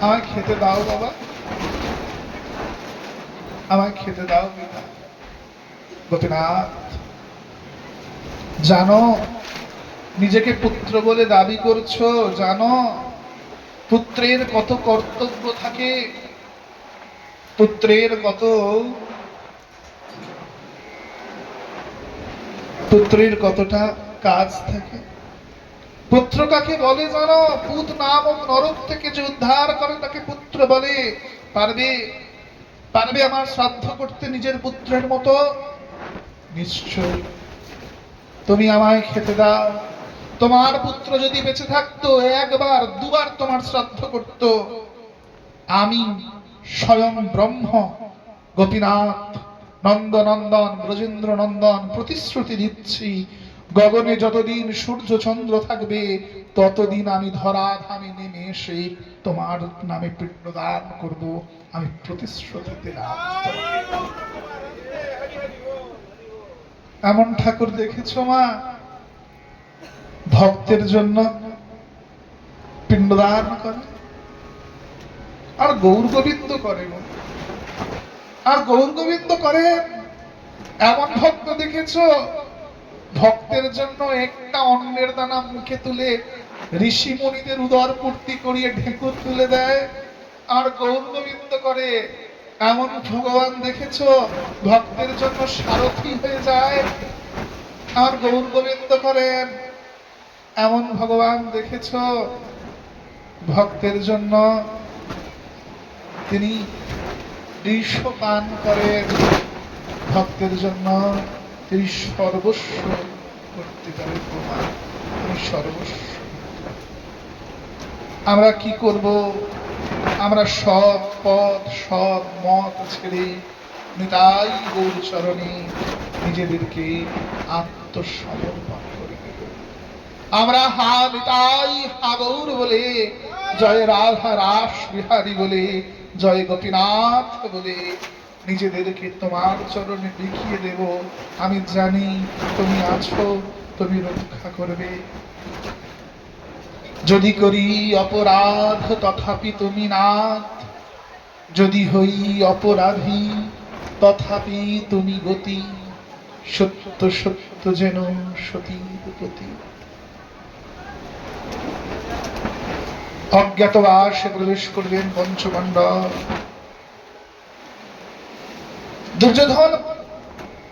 A: আমায় খেতে দাও বাবা, আমায় খেতে দাও পিতা। গোপীনাথ জানো, নিজেকে পুত্র বলে দাবি করছো, জানো পুত্রের কত কর্তব্য থাকে, পুত্রের কতটা কাজ থাকে। পুত্র কাকে বলে জানো? পুত নামক নরক থেকে যে উদ্ধার করে তাকে পুত্র বলে। পারবে আমার শ্রাদ্ধ করতে নিজের পুত্রের মতো? নিশ্চয়। তুমি আমায় খেতে দাও। তোমার পুত্র যদি বেঁচে থাকতো, একবার দুবার তোমার শ্রাদ্ধ করত। আমি স্বয়ং ব্রহ্ম গোপীনাথ নন্দনন্দন ব্রজেন্দ্র নন্দন প্রতিশ্রুতি দিচ্ছি, গগনে যতদিন সূর্য চন্দ্র থাকবে ততদিন আমি ধরাধামে নেমে এসে তোমার নামে পিণ্ডদান করব। আমি প্রতিশ্রুতি দিলাম। এমন ঠাকুর দেখেছো মা? ভক্তের জন্য পিণ্ডদান করে, আর গৌর গোবিন্দ করে, আর গৌর গোবিন্দ করে। এমন ভক্ত দেখেছো ভক্তের জন্য একটা অন্নের দানা মুখে তুলে ঋষি মুনিদের উদর পূর্তি করিয়ে ঢেকুর তুলে দেয়, আর গৌর গোবিন্দ করে। এমন ভগবান দেখেছো ভক্তের জন্য সারথি হয়ে যায়, আর গৌর গোবিন্দ করেন। এমন ভগবান দেখেছো ভক্তের জন্য তিনি বিষ পান করেন, ভক্তের জন্য তিনি সর্বস্ব করতে পারেন। প্রমাণ তিনি সর্বস্ব। আমরা কি করব? আমরা সব পথ সব মত ছেড়ে নিতাই গৌর চরণে নিজেদেরকে আত্মসমর্পণ করে দেব। আমরা হা নিতাই হা গৌর বলে, জয় রাধা রাস বিহারী বলে, জয় গোপীনাথ বলে নিজেদেরকে তোমার চরণে দেখিয়ে দেব। আমি জানি তুমি আছো, তুমি রক্ষা করবে। যদি করি অপরাধ তথাপি তুমি নাথ, যদি হই অপরাধী তথাপি তুমি গতি, সত্য সত্য যেন সতীর প্রতি। অজ্ঞাতবাসে প্রবেশ করবেন পঞ্চপাণ্ডব। দুর্যোধন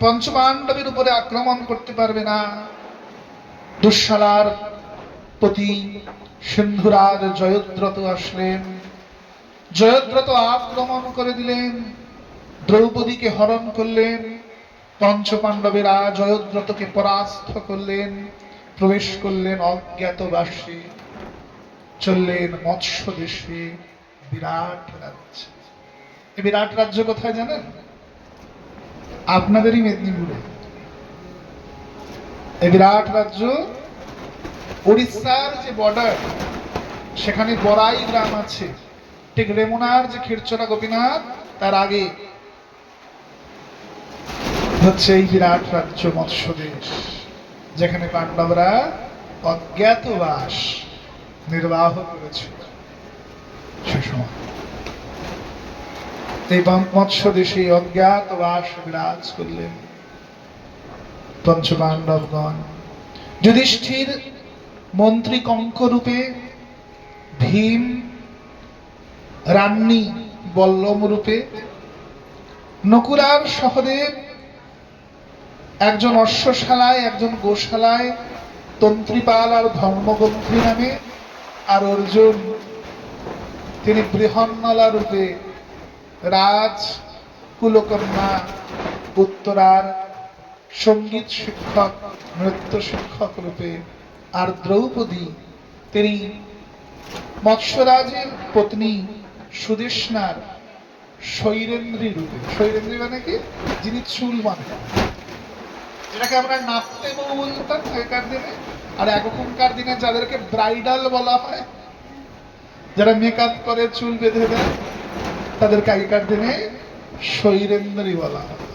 A: পঞ্চপাণ্ডবের উপরে আক্রমণ করতে পারবে না। দুঃশালার প্রতি সিন্ধুরাজ জয়দ্রথ আসলেন, জয়দ্রথ আক্রমণ করে দিলেন, দ্রৌপদীকে হরণ করলেন। পঞ্চপাণ্ডবেরা জয়দ্রথকে পরাস্ত করলেন, প্রবেশ করলেন অজ্ঞাতবাসে, চললেন মৎস্য দেশে বিরাট রাজ্য। এই বিরাট রাজ্য কোথায় জানেন? আপনাদেরই মেদিনীপুরে। এই বিরাট রাজ্য উড়িষ্যার যে বর্ডার, সেখানে বড়াই গ্রাম আছে, ঠিক রেমুনার যে ক্ষীরচোরা গোপীনাথ তার আগে হচ্ছে এই বিরাট রাজ্য মৎস্য দেশ, যেখানে পাণ্ডবরা অজ্ঞাতবাস নির্বাহ করেছিল। সে সময় এই মৎস্য দেশে অজ্ঞাতবাস বিরাজ করলেন পঞ্চপাণ্ডবগণ। যুধিষ্ঠির মন্ত্রী কঙ্ক রূপে, ভীম রান্নি বল্লম রূপে, নকুল আর সহদেব একজন অশ্বশালায় একজন গোশালায় তন্ত্রীপাল আর ধর্মগ্রন্থী নামে, আর অর্জুন তিনি বৃহন্নলা রূপে রাজ কুলকন্যা উত্তরার সঙ্গীত শিক্ষক নৃত্য শিক্ষক রূপে, আর দ্রৌপদী তিনি মৎস্যরাজের পত্নী সুদেষ্ণার শৈরেন্দ্রী রূপে। শৈরেন্দ্রী মানে কি? যিনি চুল বাঁধেন, যেটাকে আমরা নাপতে বউ বলতাম আগেকার দিনে, আর এখনকার দিনে যাদেরকে ব্রাইডাল বলা হয়, যারা মেকআপ করে চুল বেঁধে দেয়, তাদেরকে আগেকার দিনে শৈরেন্দ্রী বলা হয়।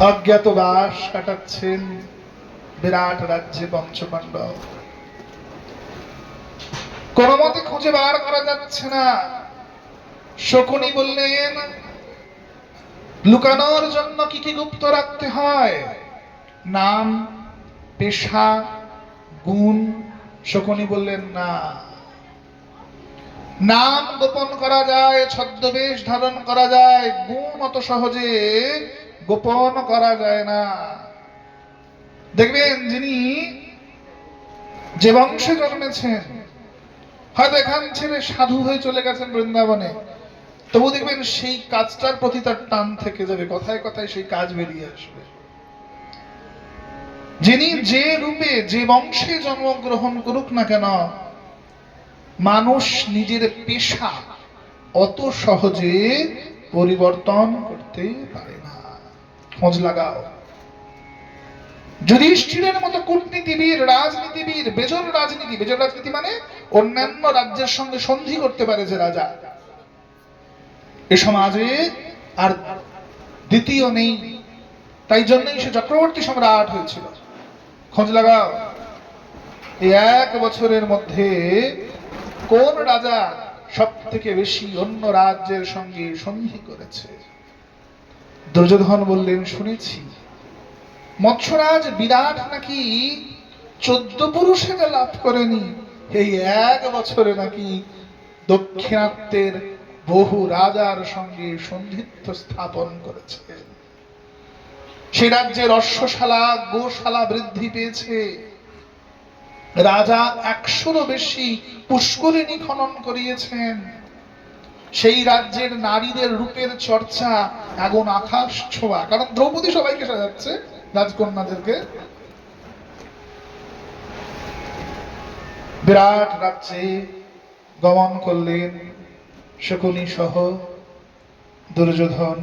A: অজ্ঞাতবাস কাটাচ্ছেন বিরাট রাজ্যে পঞ্চপাণ্ডব। কোন মতে খুঁজে বার করা যাচ্ছে না। শকুনি বললেন, লুকানোর জন্য কি কি গুপ্ত রাখতে হয়? নাম, পেশা, গুণ। শকুনি বললেন, না, নাম গোপন করা যায়, ছদ্মবেশ ধারণ করা যায়, গুণ অত সহজে গোপন করা যায় না। দেখবেন যিনি যে বংশে জন্মেছেন, হয়তো এখান ছেড়ে সাধু হয়ে চলে গেছেন বৃন্দাবনে, তবু দেখবেন সেই কাজটার প্রতি তার টান থেকে যাবে, কথায় কথায় সেই কাজ বেরিয়ে আসবে। যিনি যে রূপে যে বংশে জন্মগ্রহণ করুক না কেন, মানুষ নিজের পেশা অত সহজে পরিবর্তন করতে পারে না। খোঁজ লাগাও। যুধিষ্ঠিরের মতো কূটনীতিবিদ, রাজনীতিবিদ, বেজর রাজনীতি মানে অন্যান্য রাজ্যের সঙ্গে সন্ধি করতে পারে যে রাজা, এ সমাজে আর দ্বিতীয় নেই। তাই জন্যই সে চক্রবর্তী সম্রাট হয়েছিল। খোঁজ লাগাও, এই 1 বছরের মধ্যে কোন রাজা সব থেকে বেশি অন্য রাজ্যের সঙ্গে সন্ধি করেছে? দুর্যোধন বললেন, শুনেছি মৎস্যরাজ বিরাট নাকি 14 পুরুষে লাভ করেনি, এই 1 বছরে নাকি দক্ষিণাত্যের বহু রাজার সঙ্গে সন্ধিত্ব স্থাপন করেছে। সে রাজ্যের অশ্বশালা, গোশালা বৃদ্ধি পেয়েছে। রাজা 100-ও বেশি পুষ্করিণী খনন করিয়েছেন। সেই রাজ্যের নারীদের রূপের চর্চা আগুন আকাশ ছোঁয়া। কারণ দ্রৌপদী সবাইকে সাজাচ্ছে, রাজকন্যাদেরকে। বিরাট রাজ্যে গমন করলেন শকুনি সহ দুর্যোধন।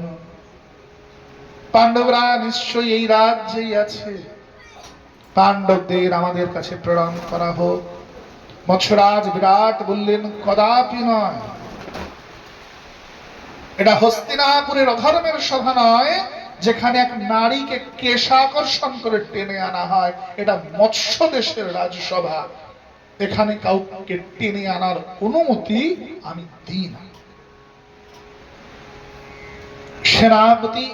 A: পাণ্ডবরা নিশ্চয়ই এই রাজ্যেই আছে, পাণ্ডবদের আমাদের কাছে প্রেরণ করা হোক। মৎস্যরাজ বিরাট বললেন, কদাপি নয়, এটা হস্তিনাপুরের অধর্মের সভা নয়, যেখানে এক নারীকে কেশাকর্ষণ করে টেনে আনা হয়। এটা মৎস্য দেশের রাজসভা, এখানে কাউকে টেনে আনার অনুমতি আমি দিই না। সেনাপতি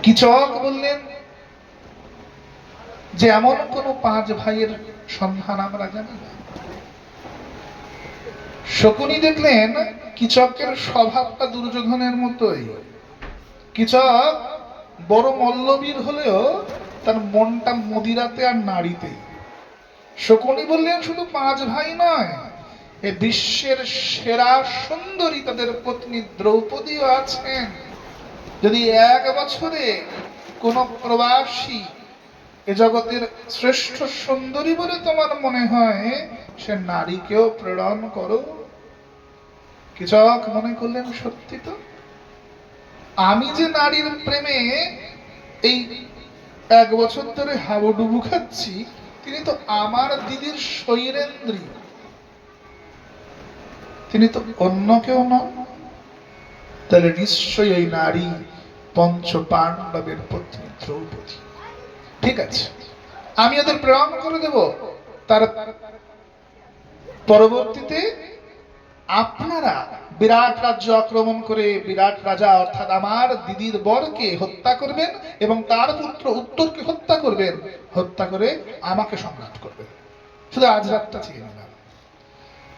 A: কিচক বললেন যে এমন কোন 5 ভাইয়ের সন্ধান আমরা জানি না। শকুনি দেখলেন কিচকের স্বভাবটা দুর্যোধনের মতোই। কিচক বড় মল্লবীর হলেও তার মনটা মদিরাতে আর নারীতে। শকুনি বললেন, শুধু 5 ভাই নয়, এ বিশ্বের সেরা সুন্দরী তাদের পত্নী দ্রৌপদীও আছেন। যদি 1 বছরে কোন প্রবাসী এ জগতের শ্রেষ্ঠ সুন্দরী বলে তোমার মনে হয়, সে নারীকেও প্রেরণ করো। কিচক মনে করলেন, সত্যি তো, আমি যে নারীর প্রেমে এই 1 বছর ধরে হাবুডুবু খাচ্ছি, তিনি তো আমার দিদির শৈরেন্দ্রী, তিনি তো অন্য কেউ নন। তাহলে নিশ্চয়ই ওই নারী পঞ্চপাণ্ডবের পত্নী দ্রৌপদী। ঠিক আছে, আমি ওদের প্রেরণ করে দেব। তার পরবর্তীতে আপনারা বিরাট রাজ্য আক্রমণ করে বিরাট রাজা অর্থাৎ আমার দিদির বরকে হত্যা করবেন এবং তার পুত্র উত্তরকে হত্যা করবেন, হত্যা করে আমাকে সম্রাট করবেন। শুধু আজ রাতটা চেয়ে নিলাম।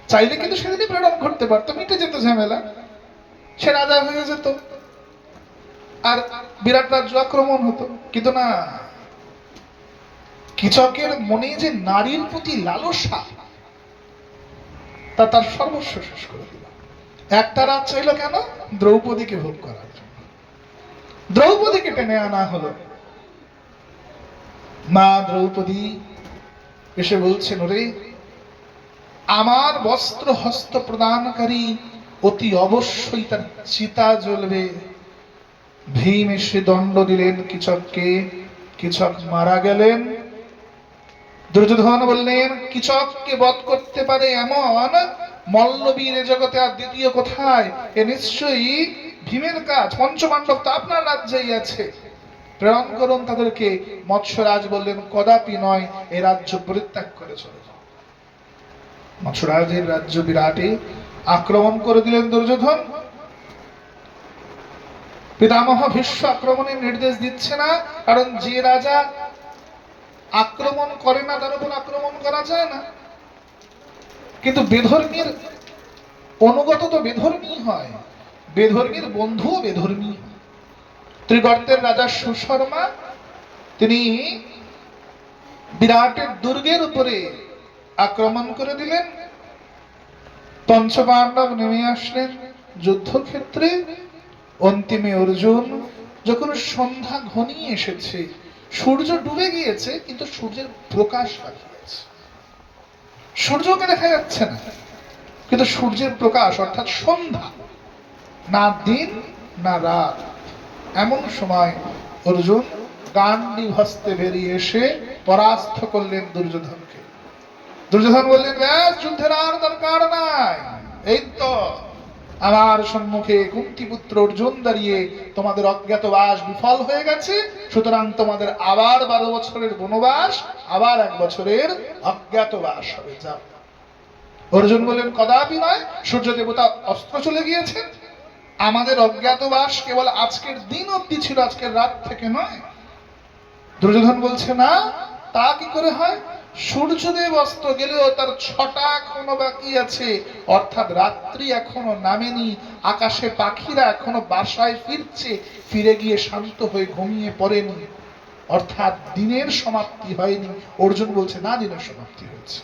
A: চাইলে কিন্তু সেদিনই প্রেরণ করতে পারতো, মিটে যেত ঝামেলা, সে রাজা হয়ে যেত আর বিরাট রাজ্য আক্রমণ হতো। কিন্তু না, কিচকের মনে যে নারীর প্রতি লালসা, তা তার সর্বস্ব শেষ করে দিল। একটা রাত চাইল কেন? দ্রৌপদীকে ভোগ করার জন্য। দ্রৌপদীকে টেনে আনা হলো। মা দ্রৌপদী এসে বলছেন, ওরে আমার বস্ত্র হস্ত প্রদানকারী অতি অবশ্যই তার চিতা জ্বলবে। ভীম এসে দণ্ড দিলেন কিচককে, কিচক মারা গেলেন। দুর্যোধন বললেন, কিচককে বধ করতে পারে এমন মল্লবীর এ জগতে আর দ্বিতীয় কোথায়? এ নিশ্চয়ই ভীমের কাজ। পঞ্চপাণ্ডব তো আপনার রাজ্যেই আছে, প্রেরণ করুন তাদেরকে। মৎস্যরাজ বললেন, কদাপি নয়, এই রাজ্য পরিত্যাগ করে চলে যাও। মৎস্যরাজের রাজ্য বিরাটে আক্রমণ করে দিলেন দুর্যোধন। পিতামহ ভীষ্ম আক্রমণের নির্দেশ দিচ্ছে না, কারণ যে রাজা আক্রমণ করে না তার উপর আক্রমণ করা যায় না। কিন্তু বেধর্মীর অনুগত তো বেধর্মী হয়, বেধর্মীর বন্ধুও বেধর্মী। ত্রিগর্তের রাজা সুশর্মা তিনি বিরাটের দুর্গের উপরে আক্রমণ করে দিলেন। পঞ্চপাণ্ডব নেমে আসলেন যুদ্ধক্ষেত্রে। অন্তিমে অর্জুন, যখন সন্ধ্যা ঘনিয়ে এসেছে, সূর্য ডুবে গিয়েছে কিন্তু সূর্যের প্রকাশ বাকি আছে, সূর্যকে দেখা যাচ্ছে না, কিন্তু সূর্যের প্রকাশ অর্থাৎ সন্ধ্যা, না দিন না রাত, এমন সময় অর্জুন গান্ডীব হস্তে বেরিয়ে এসে পরাস্ত করলেন দুর্যোধনকে। দুর্যোধন বললেন, ব্যাস, যুদ্ধের আর দরকার নাই, এই তো আমার সম্মুখে কুন্তিপুত্র অর্জুন দাঁড়িয়ে, তোমাদের অজ্ঞাতবাস বিফল হয়ে গেছে, সুতরাং তোমাদের আবার 12 বছরের বনবাস, আবার 1 বছরের অজ্ঞাতবাস হবে, যাও। অর্জুন বললেন, কদাপি নয়, সূর্য দেবতা অস্ত্র চলে গিয়েছেন, আমাদের অজ্ঞাতবাস কেবল আজকের দিন অবধি ছিল, আজকের রাত থেকে নয়। দুর্যোধন বলছে, না, তা কি করে হয়? সূর্যদেব অস্ত গেলেও তার 6টা এখনো বাকি আছে, অর্থাৎ রাত্রি এখনো নামেনি, আকাশে পাখিরা এখনো বাসায় ফিরছে, ফিরে গিয়ে শান্ত হয়ে ঘুমিয়ে পড়েনি, অর্থাৎ দিনের সমাপ্তি হয়নি। অর্জুন বলছে, না, দিনের সমাপ্তি হয়েছে।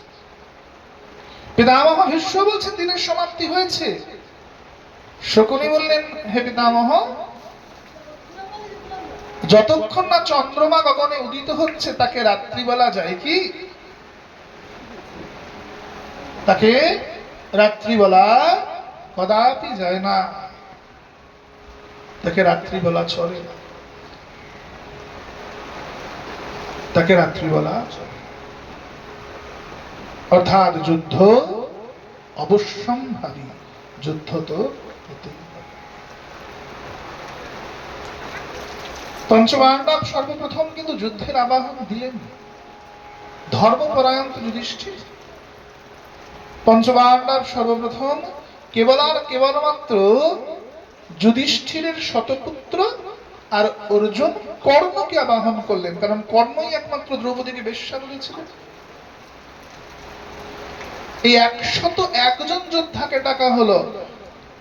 A: পিতামহ ভীষ্ম বলছেন, দিনের সমাপ্তি হয়েছে। শকুনি বললেন, হে পিতামহ, যতক্ষণ না চন্দ্রমা গগনে উদিত হচ্ছে তাকে রাত্রি বলা যায় কি? তাকে রাত্রি বলা কদাপি যায় না, তাকে রাত্রি বলা চলে না, তাকে রাত্রি বলা চলে। অর্থাৎ যুদ্ধ অবশ্যম্ভাবী, যুদ্ধ তো হতেই হবে। পঞ্চপাণ্ডব সর্বপ্রথম কিন্তু যুদ্ধের আবাহন দিলেন ধর্মপরায়ণ যুধিষ্ঠির। পঞ্চপাণ্ডব সর্বপ্রথম কেবল আর কেবলমাত্র যুধিষ্ঠিরের শতপুত্র আর অর্জুন কর্ণকে আবাহন করলেন, কারণ কর্ণই একমাত্র দ্রৌপদীকে বেশ্যা বলেছিলেন। এই 101 জন যোদ্ধাকে ডাকা হলো,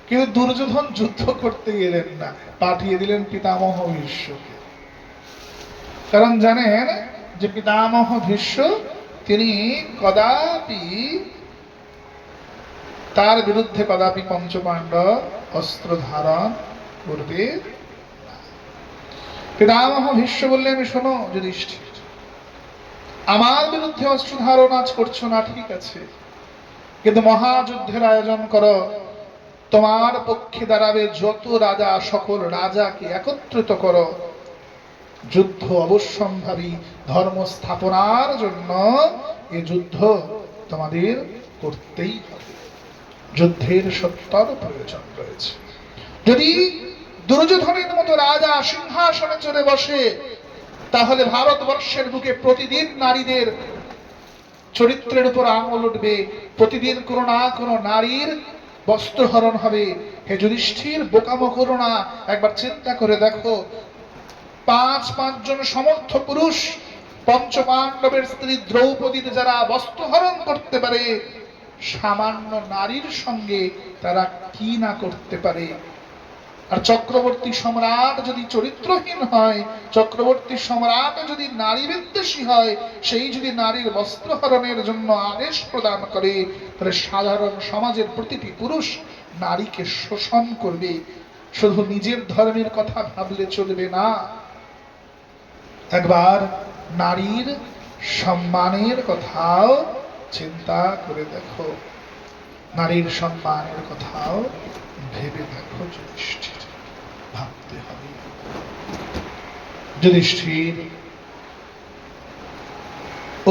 A: কিন্তু দুর্যোধন যুদ্ধ করতে গেলেন না, পাঠিয়ে দিলেন পিতামহ ভীষ্মকে। কারণ জানেন যে পিতামহ ভীষ্ম তিনি কদাপি, তার বিরুদ্ধে কদাপি পঞ্চপাণ্ডব অস্ত্র ধারণ করবে। পিতামহ ভীষ্ম বললেন, শোনো যুধিষ্ঠির, আমার বিরুদ্ধে অস্ত্র ধারণ আজ করছো না, ঠিক আছে, কিন্তু মহাযুদ্ধের আয়োজন করো, তোমার পক্ষে দাঁড়াবে যত রাজা, সকল রাজাকে একত্রিত করো, যুদ্ধ অবশ্যম্ভাবী, ধর্ম স্থাপনার জন্য এই যুদ্ধ তোমাদের করতেই হবে, যুদ্ধের সত্তর প্রয়োজন রয়েছে। যদি দুর্যোধনের মতো রাজা সিংহাসনে চড়ে বসে, তাহলে ভারতবর্ষের বুকে প্রতিদিন নারীদের চরিত্রের উপর আঙুল উঠবে, প্রতিদিন কোনো না কোনো নারীর বস্ত্রহরণ হবে। হে যুধিষ্ঠির, বোকামো করো না, একবার চিন্তা করে দেখো, 5 জন সমর্থ পুরুষ পঞ্চপাণ্ডবের স্ত্রী দ্রৌপদীর যারা বস্ত্রহরণ করতে পারে, সামান্য নারীর সঙ্গে তারা কি না করতে পারে। আর চক্রবর্তী সম্রাট যদি চরিত্রহীন হয়, চক্রবর্তী সম্রাট যদি নারী বিদ্বেষী হয়, সেই যদি নারীর বস্ত্রহরণের জন্য আদেশ প্রদান করে, তাহলে সাধারণ সমাজের প্রতিটি পুরুষ নারীকে শোষণ করবে। শুধু নিজের ধর্মের কথা ভাবলে চলবে না, একবার নারীর সম্মানের কথাও চিন্তা করে দেখো, নারীর সম্মানের কথাও ভেবে দেখো যুধিষ্ঠির, ভাবতে হবে। যুধিষ্ঠির,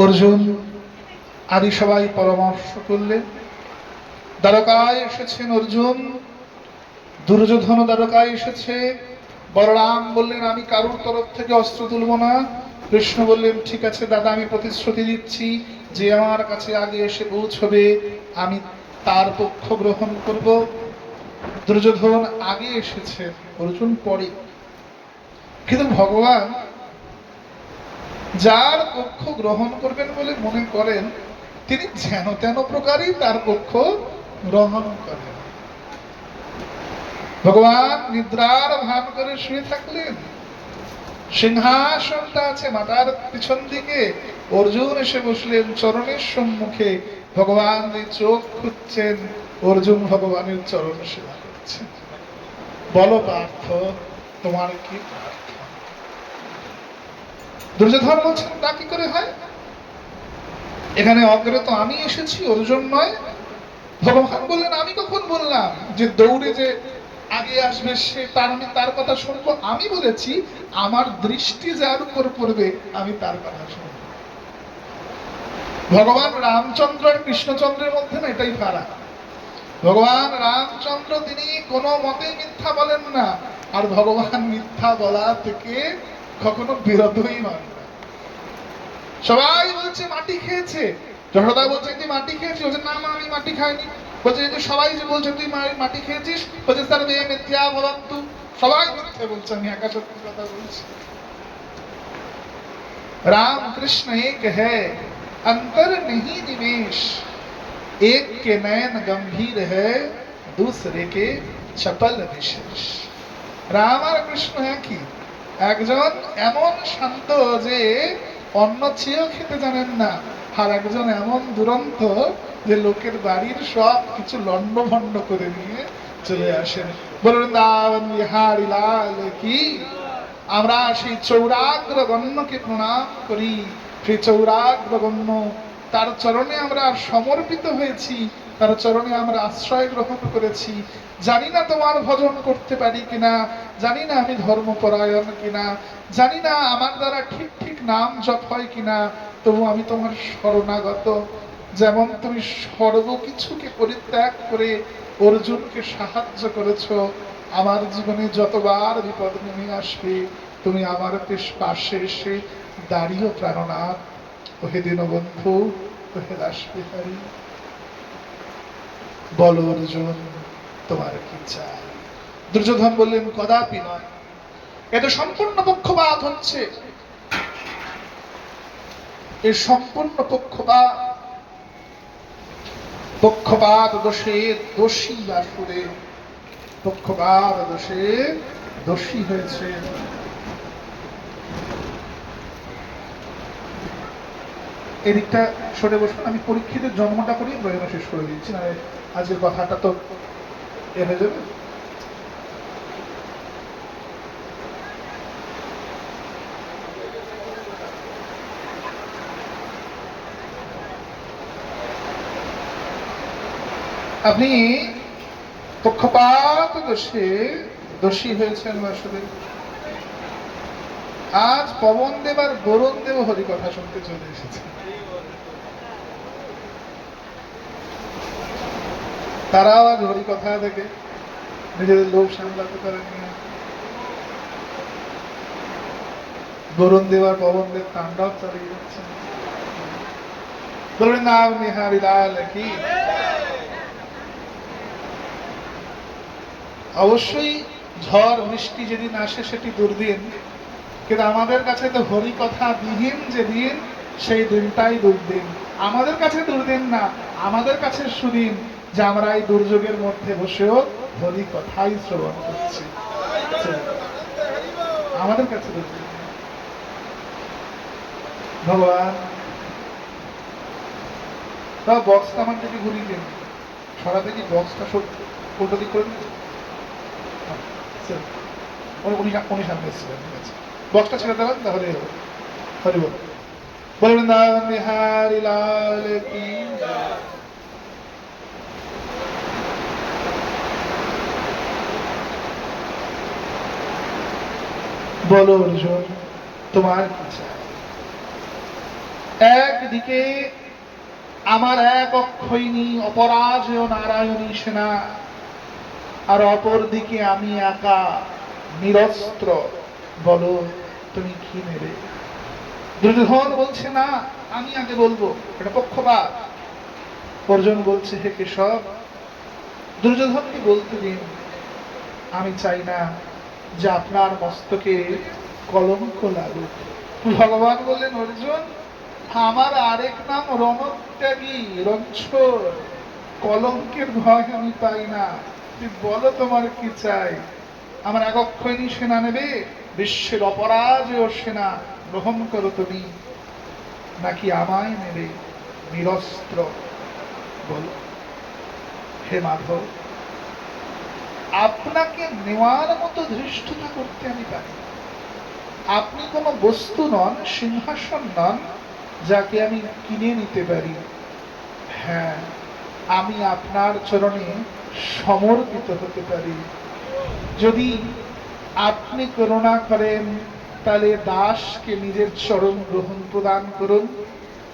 A: অর্জুন আদি সবাই পরামর্শ করলেন, দ্বারকায় এসেছেন অর্জুন, দুর্যোধন দ্বারকায় এসেছে। বলরাম বললেন আমি কারুর তরফ থেকে অস্ত্র তুলব না। কৃষ্ণ বললেন ঠিক আছে দাদা, আমি প্রতিশ্রুতি দিচ্ছি যে আমার কাছে আগে এসে পৌঁছবে আমি তার পক্ষ গ্রহণ করব। দুর্যোধন আগে এসেছে, অর্জুন পরে। কিন্তু ভগবান যার পক্ষ গ্রহণ করবেন বলে মনে করেন তিনি যেন তেন প্রকারই তার পক্ষ গ্রহণ করেন। ভগবান নিদ্রার ভান করে শুয়ে থাকলেন, সিংহাসনটা আছে মাথার পিছন দিকে, অর্জুন এসে বসলেন চরণের সম্মুখে। ভগবান চোখ খুঁজছেন, অর্জুন ভগবানের চরণ সেবা করছেন। বলো পার্থ তোমার কি প্রার্থনা? দুর্যোধন বলছেন তা কি করে হয়? এখানে অগ্রে তো আমি এসেছি, অর্জুন নয়। ভগবান বললেন আমি কখন বললাম যে দৌড়ে যে আগে আসবে সে আমি তার কথা শুনবো? আমি বলেছি আমার দৃষ্টি যার উপর পড়বে আমি তার কথা শুনবো। ভগবান রামচন্দ্র আর কৃষ্ণচন্দ্রের মধ্যে না এটাই ফারাক। ভগবান রামচন্দ্র তিনি কোনো মতেই মিথ্যা বলেন না, আর ভগবান মিথ্যা বলা থেকে কখনো বিরতই নন। সবাই বলছে মাটি খেয়েছে, যশোদা বলছে তুই মাটি খেয়েছিস, বলছে না মা আমি মাটি খাইনি। বলছে যে সবাই যে বলছে তুই মাটি খেয়েছিস, বলছে তার মেয়ে মিথ্যা বলন্তু। সবাই মিথ্যে বলছে, আমি একা সত্যি কথা বলছি। राम कृष्ण एक है अंतर नहीं निमेश, एक के नयन गंभीर है दूसरे के चपल विशेष। রাম আর কৃষ্ণ একই, একজন এমন শান্ত যে অন্ন চেয়েও খেতে জানেন না, আর একজন এমন দুরন্ত যে লোকের বাড়ির সব কিছু লন্ড ভন্ড করে নিয়ে চলে আসেন। বৃন্দাবন বিহারী লাল কি। আমরা সেই চৌরাগ্র গণ্যকে প্রণাম করি, সেই চৌরাগ্র গণ্য তার চরণে আমরা সমর্পিত হয়েছি, তার চরণে আমরা আশ্রয় গ্রহণ করেছি। জানি না তোমার ভজন করতে পারি কিনা, জানি না আমি ধর্মপরায়ণ কিনা, জানি না আমার দ্বারা ঠিক ঠিক নাম জপ হয় কিনা, তবু আমি তোমার শরণাগত। যেমন তুমি সর্বকিছুকে পরিত্যাগ করে অর্জুনকে সাহায্য করেছো, আমার জীবনে যতবার বিপদ নেমে আসবে তুমি আমার পাশে এসে দাঁড়িয়ে প্রাণনাথ। ওহে দীনবন্ধু, ওহে দাসবিহারী, বলো অর্জুন তোমার কি চাই? দুর্যোধন বললেন কদাপি নয়, এটা সম্পূর্ণ পক্ষপাত হচ্ছে, এর সম্পূর্ণ পক্ষপাত। পক্ষপাত দোষে দোষী বাসুরে, পক্ষপাত দোষে দোষী হয়েছে। এদিকটা সরে বসুন, আমি পরীক্ষিতের জন্মটা করি প্রয়োজন শেষ করে দিচ্ছি, না আজকের কথাটা তো এ হয়ে যাবে। আপনি পক্ষপাত দোষে দোষী হয়েছেন বাসুদেব। আজ পবন দেব আর বরুণ দেব হরি কথা শুনতে চলে এসেছে। তারাও আজ হরি কথা থেকে নিজেদের লোভ সামলাতে পারেনি। বরুণ দেব আর পবন দেব তাণ্ডব চালিয়ে যাচ্ছে। বলবেন না বিহারী লাল কি। অবশ্যই ঝড় বৃষ্টি যেদিন আসে সেটি দুর্দিন, কিন্তু আমাদের কাছে তো হরি কথা বিহীন যে দিন সেই দিনটাই দুর্দিন। আমাদের কাছে দুর্দিন না, আমাদের কাছে সুদিন যে আমরা এই দুর্যোগের মধ্যে বসেও হরি কথাই শ্রবণ করছি। আমাদের কাছে দুর্দিন। ভগবান তা বক্সটা আমার দিকে ঘুরিয়ে দিন, সরাতে কি বক্সটা উল্টো দিক করে দিন। উনি সামনে এসেছিলেন, ঠিক আছে, বক্সটা ছেড়ে দেবেন তাহলে হবে। হরি বল। বৃন্দাবন বিহারী লাল কি। বলো অর্জুন তোমার কি চাই? একদিকে আমার এক অক্ষয়িনী অপরাজেয় নারায়ণী সেনা, আর অপর দিকে আমি একা নিরস্ত্র। বলো তুমি কি নেবে? দুর্যোধন বলছে না, আমি আগে বলবো, এটা পক্ষপাত। অর্জুন বলছে হে কেশব, দুর্যোধনকে বলতে দিন। আমি চাই না যে আপনার মস্তকে কলঙ্ক লাগুক। ভগবান বললেন অর্জুন, আমার আরেক নাম রণত্যাগী, রণছোড়। কলঙ্কের ভয় আমি পাই না। তুমি বলো তোমার কি চাই? আমার এক অক্ষয়িনী সেনা নেবে, বিশ্বের অপরাজেয় সেনা গ্রহণ করো তুমি, নাকি আমায় নেবে নিরস্ত্র? বলো। হে মাধব, আপনাকে নেওয়ার মতো ধৃষ্টতা করতে আমি পারি না। আপনি কোনো বস্তু নন, সিংহাসন নন যাকে আমি কিনে নিতে পারি। হ্যাঁ, আমি আপনার চরণে সমর্পিত হতে পারি। যদি আপনি করুণা করেন তাহলে দাসকে নিজের চরণ গ্রহণ প্রদান করুন।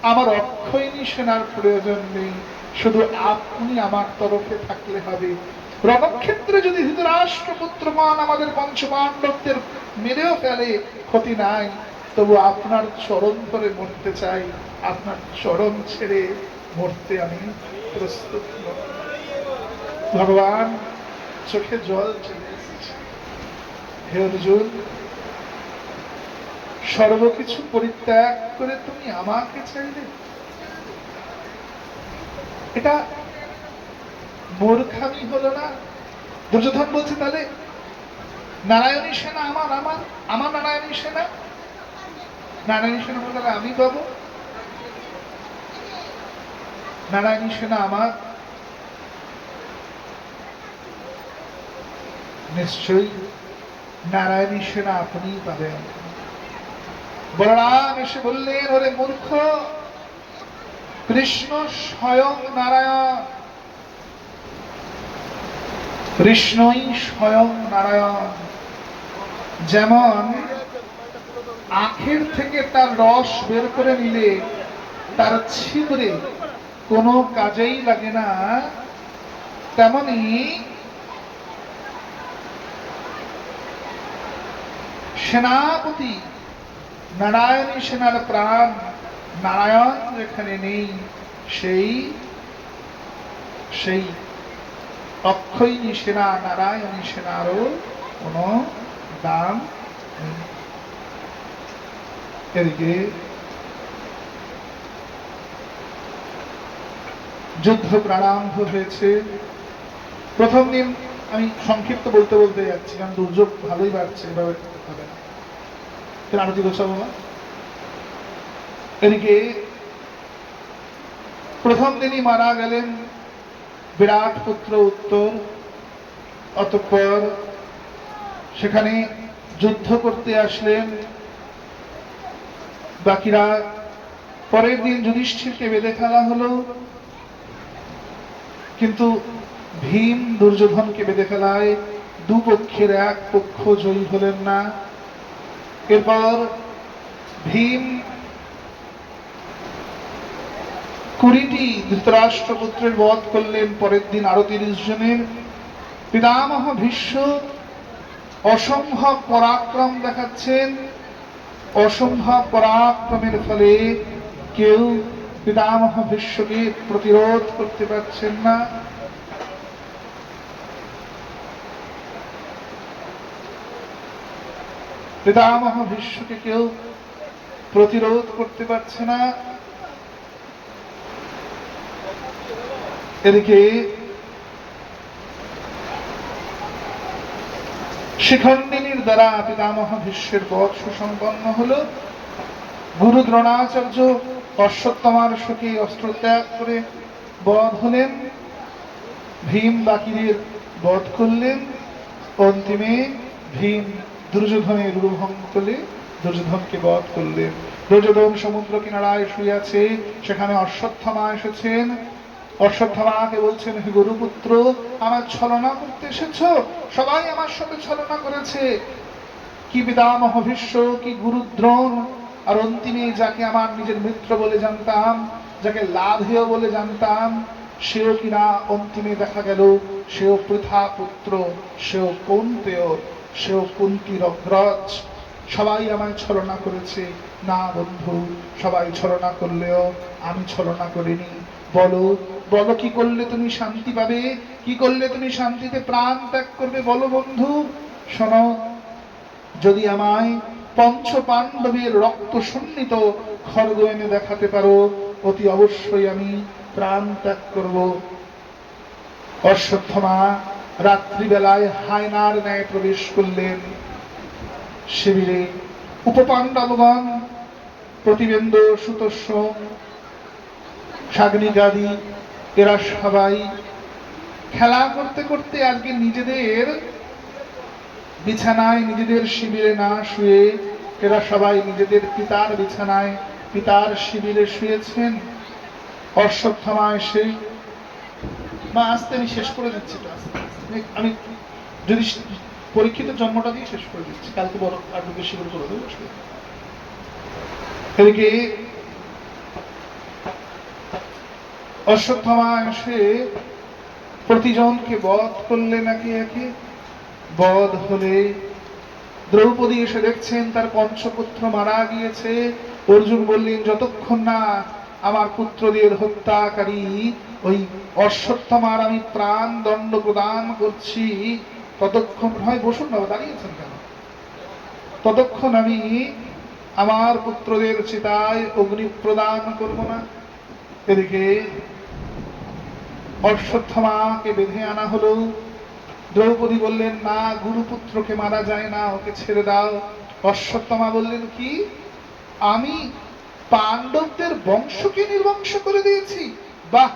A: আমার অক্ষয়িনী সেনার প্রয়োজন নেই, শুধু আপনি আমার তরফে থাকলে হবে। রণক্ষেত্রে যদি ধৃতরাষ্ট্রপুত্রগণ আমাদের পঞ্চপাণ্ডবদের মেরেও ফেলে, ক্ষতি নাই, তবু আপনার চরণ ধরে মরতে চাই। আপনার চরণ ছেড়ে মরতে আমি প্রস্তুত নই। ভগবান চোখে জল চলে এসেছে। হে অর্জুন, সর্বকিছু পরিত্যাগ করে তুমি আমাকে চাইলে? এটা মূর্খামি হলো না? দুর্যোধন বলছে তাহলে নারায়ণী সেনা আমার, আমার আমার নারায়ণী সেনা, নারায়ণী সেনা বলতে আমি পাবো? নারায়ণী সেনা আমার? নিশ্চয়ই নারায়ণী সেনা আপনিই পাবেন। বলরাম এসে বললেন, ওরে মূর্খ, কৃষ্ণ স্বয়ং নারায়ণ, কৃষ্ণই স্বয়ং নারায়ণ। যেমন আখের থেকে তার রস বের করে নিলে তার ছিদ্রে কোনো কাজেই লাগে না, তেমনি সেনাপতি নারায়ণী সেনার প্রাণ নারায়ণ যেখানে নেই, সেই সেই অক্ষয়িনী সেনা নারায়ণী সেনারও কোনো দাম নেই। এদিকে যুদ্ধ প্রারম্ভ হয়েছে। প্রথম দিন আমি সংক্ষিপ্ত বলতে বলতে যাচ্ছি, কারণ দুর্যোগ ভালোই বাড়ছে, এভাবে হবে না। আরতি গোস্বামী বাবা, এদিকে প্রথম দিনই মারা গেলেন বিরাট পুত্র উত্তর। অতঃপর সেখানে যুদ্ধ করতে আসলেন বাকিরা। পরের দিন যুধিষ্ঠিরকে বেঁধে ফেলা হলো, কিন্তু ভীম দুর্যোধনকে বেঁধে ফেলায় দুপক্ষের এক পক্ষ জয়ী হলেন না। এরপর ভীম 20টি ধৃতরাষ্ট্রপুত্রের বধ করলেন। পরের দিন আরো 30 জনের। পিতামহ ভীষ্ম অসম্ভব পরাক্রম দেখাচ্ছেন। অসম্ভব পরাক্রমের ফলে কেউ পিতামহ ভীষ্মকে প্রতিরোধ করতে পারছেন না। পিতামহ ভীষ্মকে কেউ প্রতিরোধ করতে পারছে না। এদিকে শিখণ্ডিনীর দ্বারা পিতামহ ভীষ্মের বধ সুসম্পন্ন হল। গুরু দ্রোণাচার্য অশ্বত্থামার শোকে অস্ত্র ত্যাগ করে বধ হলেন। ভীম বাকিদের বধ করলেন। অন্তিমে ভীম দুর্যোধনের রূপভঙ্গ করলে দুর্যোধনকে বধ করলেন। দুর্যোধন সমুদ্র কিনারায় শুয়ে আছে, সেখানে অশ্বত্থামা এসেছেন। অশ্বত্থামাকে বলছেন, হে গুরুপুত্র, আমার ছলনা করতে এসেছ? সবাই আমার সাথে ছলনা করেছে, কি পিতামহ ভীষ্ম, কি গুরু দ্রোণ, আর অন্তিমে যাকে আমার নিজের মিত্র বলে জানতাম, যাকে লাভেয় বলে জানতাম, সেও কিনা অন্তিমে দেখা গেল সেও পৃথা পুত্র, সেও কৌন্তেয়, সেও কুন্তির অগ্রজ। সবাই আমায় ছলনা করেছে। না বন্ধু, সবাই ছলনা করলেও আমি ছলনা করিনি। বলো বলো, কি করলে তুমি শান্তি পাবে? কি করলে তুমি শান্তিতে প্রাণ ত্যাগ করবে? বলো বন্ধু। শোনো, যদি আমায় পঞ্চ পাণ্ডবের রক্ত সন্নিত খড়গ এনে দেখাতে পারো, অতি অবশ্যই আমি প্রাণ ত্যাগ করব। অশ্বত্থমা রাত্রিবেলায় হায়নার ন্যায় প্রবেশ করলেন শিবিরে। উপপাণ্ডবগণ প্রতিবেন্দ্র, সুতস্য, শাগ্নিকাদি এরা সবাই খেলা করতে করতে আজকে নিজেদের বিছানায়, নিজেদের শিবিরে না শুয়ে এরা সবাই নিজেদের পিতার বিছানায়, পিতার শিবিরে শুয়েছেন। অশ্বত্থমা এসে, মা আস্তে আমি শেষ করে দিচ্ছি, আমি যদি পরীক্ষিতের জন্মটা দিয়ে শেষ করে দিচ্ছি, কালকে বড় আর বেশি করে দেবো। এদিকে অশ্বত্থমা এসে প্রতিজনকে বধ করলেন একে একে। বধ হলে দ্রৌপদী এসে দেখছেন তার পঞ্চপুত্র মারা গিয়েছে। অর্জুন বললেন, যতক্ষণ না আমার পুত্রদের হত্যাকারী ওই অশ্বত্থমার আমি প্রাণ দণ্ড প্রদান করছি, ততক্ষণ, হয় বসুন না, দাঁড়িয়েছেন কেন, ততক্ষণ আমি আমার পুত্রদের চিতায় অগ্নি প্রদান করব না। এদিকে অশ্বত্থমাকে বেঁধে আনা হলো। দ্রৌপদী বললেন, না, গুরুপুত্রকে মারা যায় না, ওকে ছেড়ে দাও। অশ্বত্থমা বললেন, কি, আমি পাণ্ডবদের বংশকে নির্বংশ করে দিয়েছি? বাহ,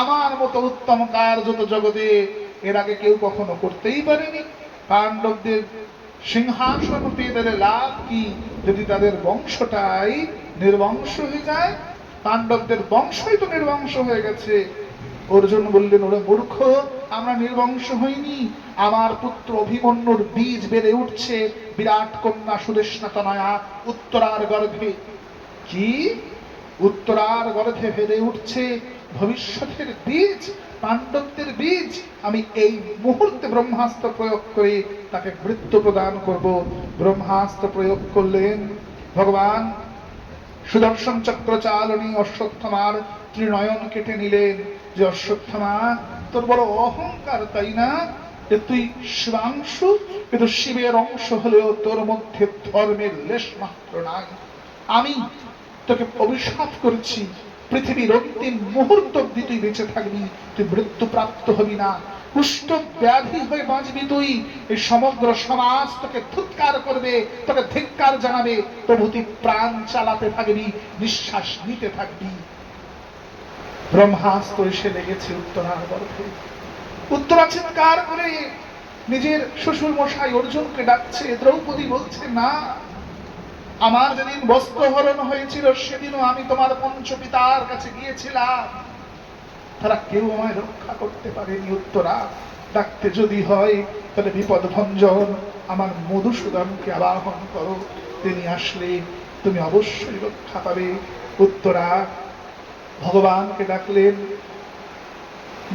A: আমার মতো উত্তম কার্য তো জগতে এর আগে কেউ কখনো করতেই পারেনি। পাণ্ডবদের সিংহাসন পেয়ে তাদের লাভ কি, যদি তাদের বংশটাই নির্বংশ হয়ে যায়? পাণ্ডবদের বংশই তো নির্বংশ হয়ে গেছে। অর্জুন বললেন, ওরা মূর্খ, আমরা নির্বংশ হইনি। আমার পুত্র অভিমন্যুর বীজ বেড়ে উঠছে বিরাট কন্যা সুদেষ্ণাতনয়া উত্তরার গর্ভে। কি, উত্তরার গর্ভে বেড়ে উঠছে ভবিষ্যতের বীজ, পাণ্ডবদের বীজ। আমি এই মুহূর্তে ব্রহ্মাস্ত্র প্রয়োগ করে তাকে মৃত্যু প্রদান করব। ব্রহ্মাস্ত্র প্রয়োগ করলেন ভগবান। সুদর্শন চক্র চালনী অশ্বত্থমার ত্রিনয়ন কেটে নিলেন। যে অশ্বত্থমা, তোর বড় অহংকার, তাই না, যে তুই শিবাংশু, কিন্তু শিবের অংশ হলেও তোর মধ্যে ধর্মের লেশ মাত্র নাই। আমি তোকে অভিশাপ করেছি, পৃথিবীর অন্তিম মুহূর্ত অব্দি তুই বেঁচে থাকবি, তুই মৃত্যু প্রাপ্ত হবি না, কুষ্ঠ ব্যাধি হয়ে বাঁচবি তুই। এই সমগ্র সমাজ তোকে ধিক্কার করবে, তোকে ধিক্কার জানাবে, তবু তুই প্রাণ চালাতে থাকবি, নিঃশ্বাস নিতে থাকবি। ব্রহ্মাস্ত্র এসে লেগেছে উত্তরার গর্ভে। উত্তরা চিৎকার করে নিজের শ্বশুর মশাই অর্জুনকে ডাকছে। দ্রৌপদী বলছে, না, আমার যেদিন বস্ত্রহরণ হয়েছিল সেদিনও আমি তোমার পঞ্চপিতার কাছে গিয়েছিলাম, তারা কেউ আমায় রক্ষা করতে পারেনি। উত্তরা, ডাকতে যদি হয় তাহলে বিপদ ভঞ্জন আমার মধুসূদনকে আবাহন করো, তিনি আসলে তুমি অবশ্যই রক্ষা পাবে। উত্তরা ভগবানকে ডাকলেন।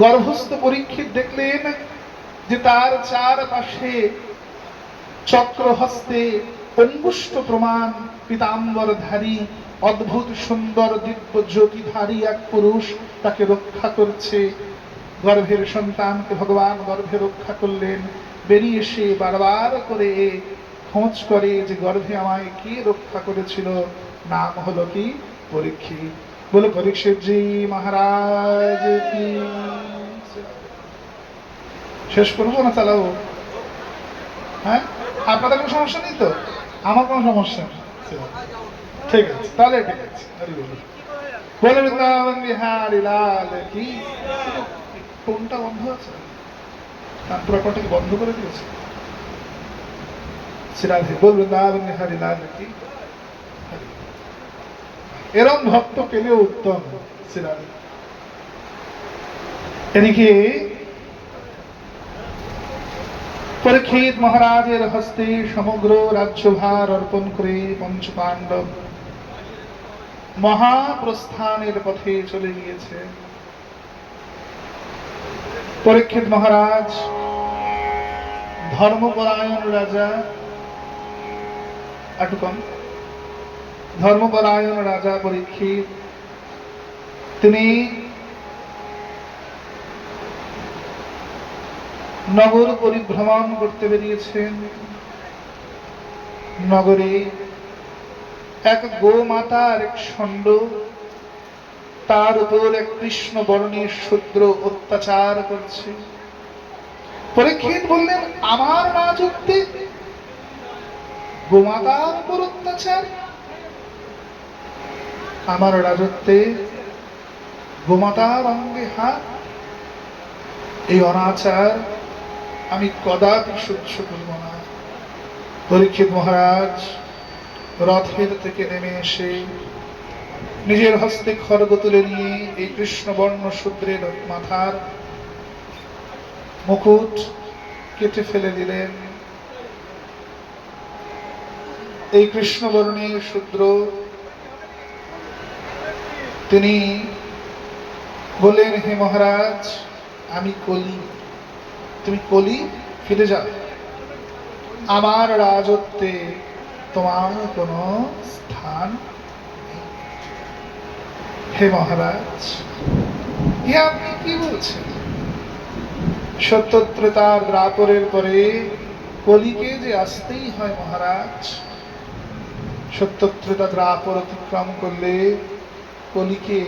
A: গর্ভস্থ পরীক্ষিত দেখলেন যে তার চারপাশে চক্র হস্তে অঙ্গুষ্ঠ প্রমাণ পীতাম্বরধারী অদ্ভুত সুন্দর দিব্য জ্যোতিধারী এক পুরুষ তাকে রক্ষা করছে। গর্ভের সন্তানকে ভগবান গর্ভে রক্ষা করলেন। বেরিয়ে এসে বারবার করে খোঁজ করে যে গর্ভে আমায় কে রক্ষা করেছিল। নাম হলো কি, পরীক্ষিত। বলো পরীক্ষিত জি মহারাজ কি। শেষ করবো না চালাবো? হ্যাঁ, আপনাদের কোনো সমস্যা নেই তো? আমার কোনো সমস্যা নেই, ঠিক আছে, তাহলে ঠিক আছে। বলে বৃন্দাবন বিহারী লাল কি। টোনটা বন্ধ আছে, তারপরটা কি বন্ধ করে দিয়েছে? শ্রীরাধে বল বৃন্দাবন বিহারী লাল কি। এরম ভক্ত পেলেও উত্তম। শ্রীরাধে। এদিকে পরীক্ষিত মহারাজের হস্তে সমগ্র রাজ্যভার অর্পণ করে পঞ্চপাণ্ডব মহাপ্রস্থানের পথে চলে গিয়েছে। পরীক্ষিত মহারাজ ধর্মপরায়ণ রাজা, ধর্মপরায়ণ রাজা পরীক্ষিত, তিনি নগর পরিভ্রমণ করতে বেরিয়েছেন। নগরে এক গোমাতার এক ষণ্ড, তার উপর এক কৃষ্ণ বর্ণের শূদ্র অত্যাচার করছে। পরীক্ষিত বললেন, আমার রাজত্বে গোমাতার উপর অত্যাচার? আমার রাজত্বে গোমাতার অঙ্গে হাত? এই অনাচার আমি কদাপি সহ্য করব না। পরীক্ষিত মহারাজ রথের থেকে নেমে এসে নিজের হস্তে খড়গ তুলে নিয়ে এই কৃষ্ণবর্ণ শূদ্রের মাথার মুকুট কেটে ফেলে দিলেন। এই কৃষ্ণবর্ণের শূদ্র তিনি বললেন, হে মহারাজ, আমি কলি, তুমি কলি, ফিরে যাও, আমার রাজত্বে তোমার কোনো স্থান নেই। হে মহারাজ, এ আপনি কি বলছেন? সত্যত্রেতার দ্রাপরের পরে কলিকে যে আসতেই হয় মহারাজ। সত্যত্রেতা দ্রাপর অতিক্রম করলে কলিকে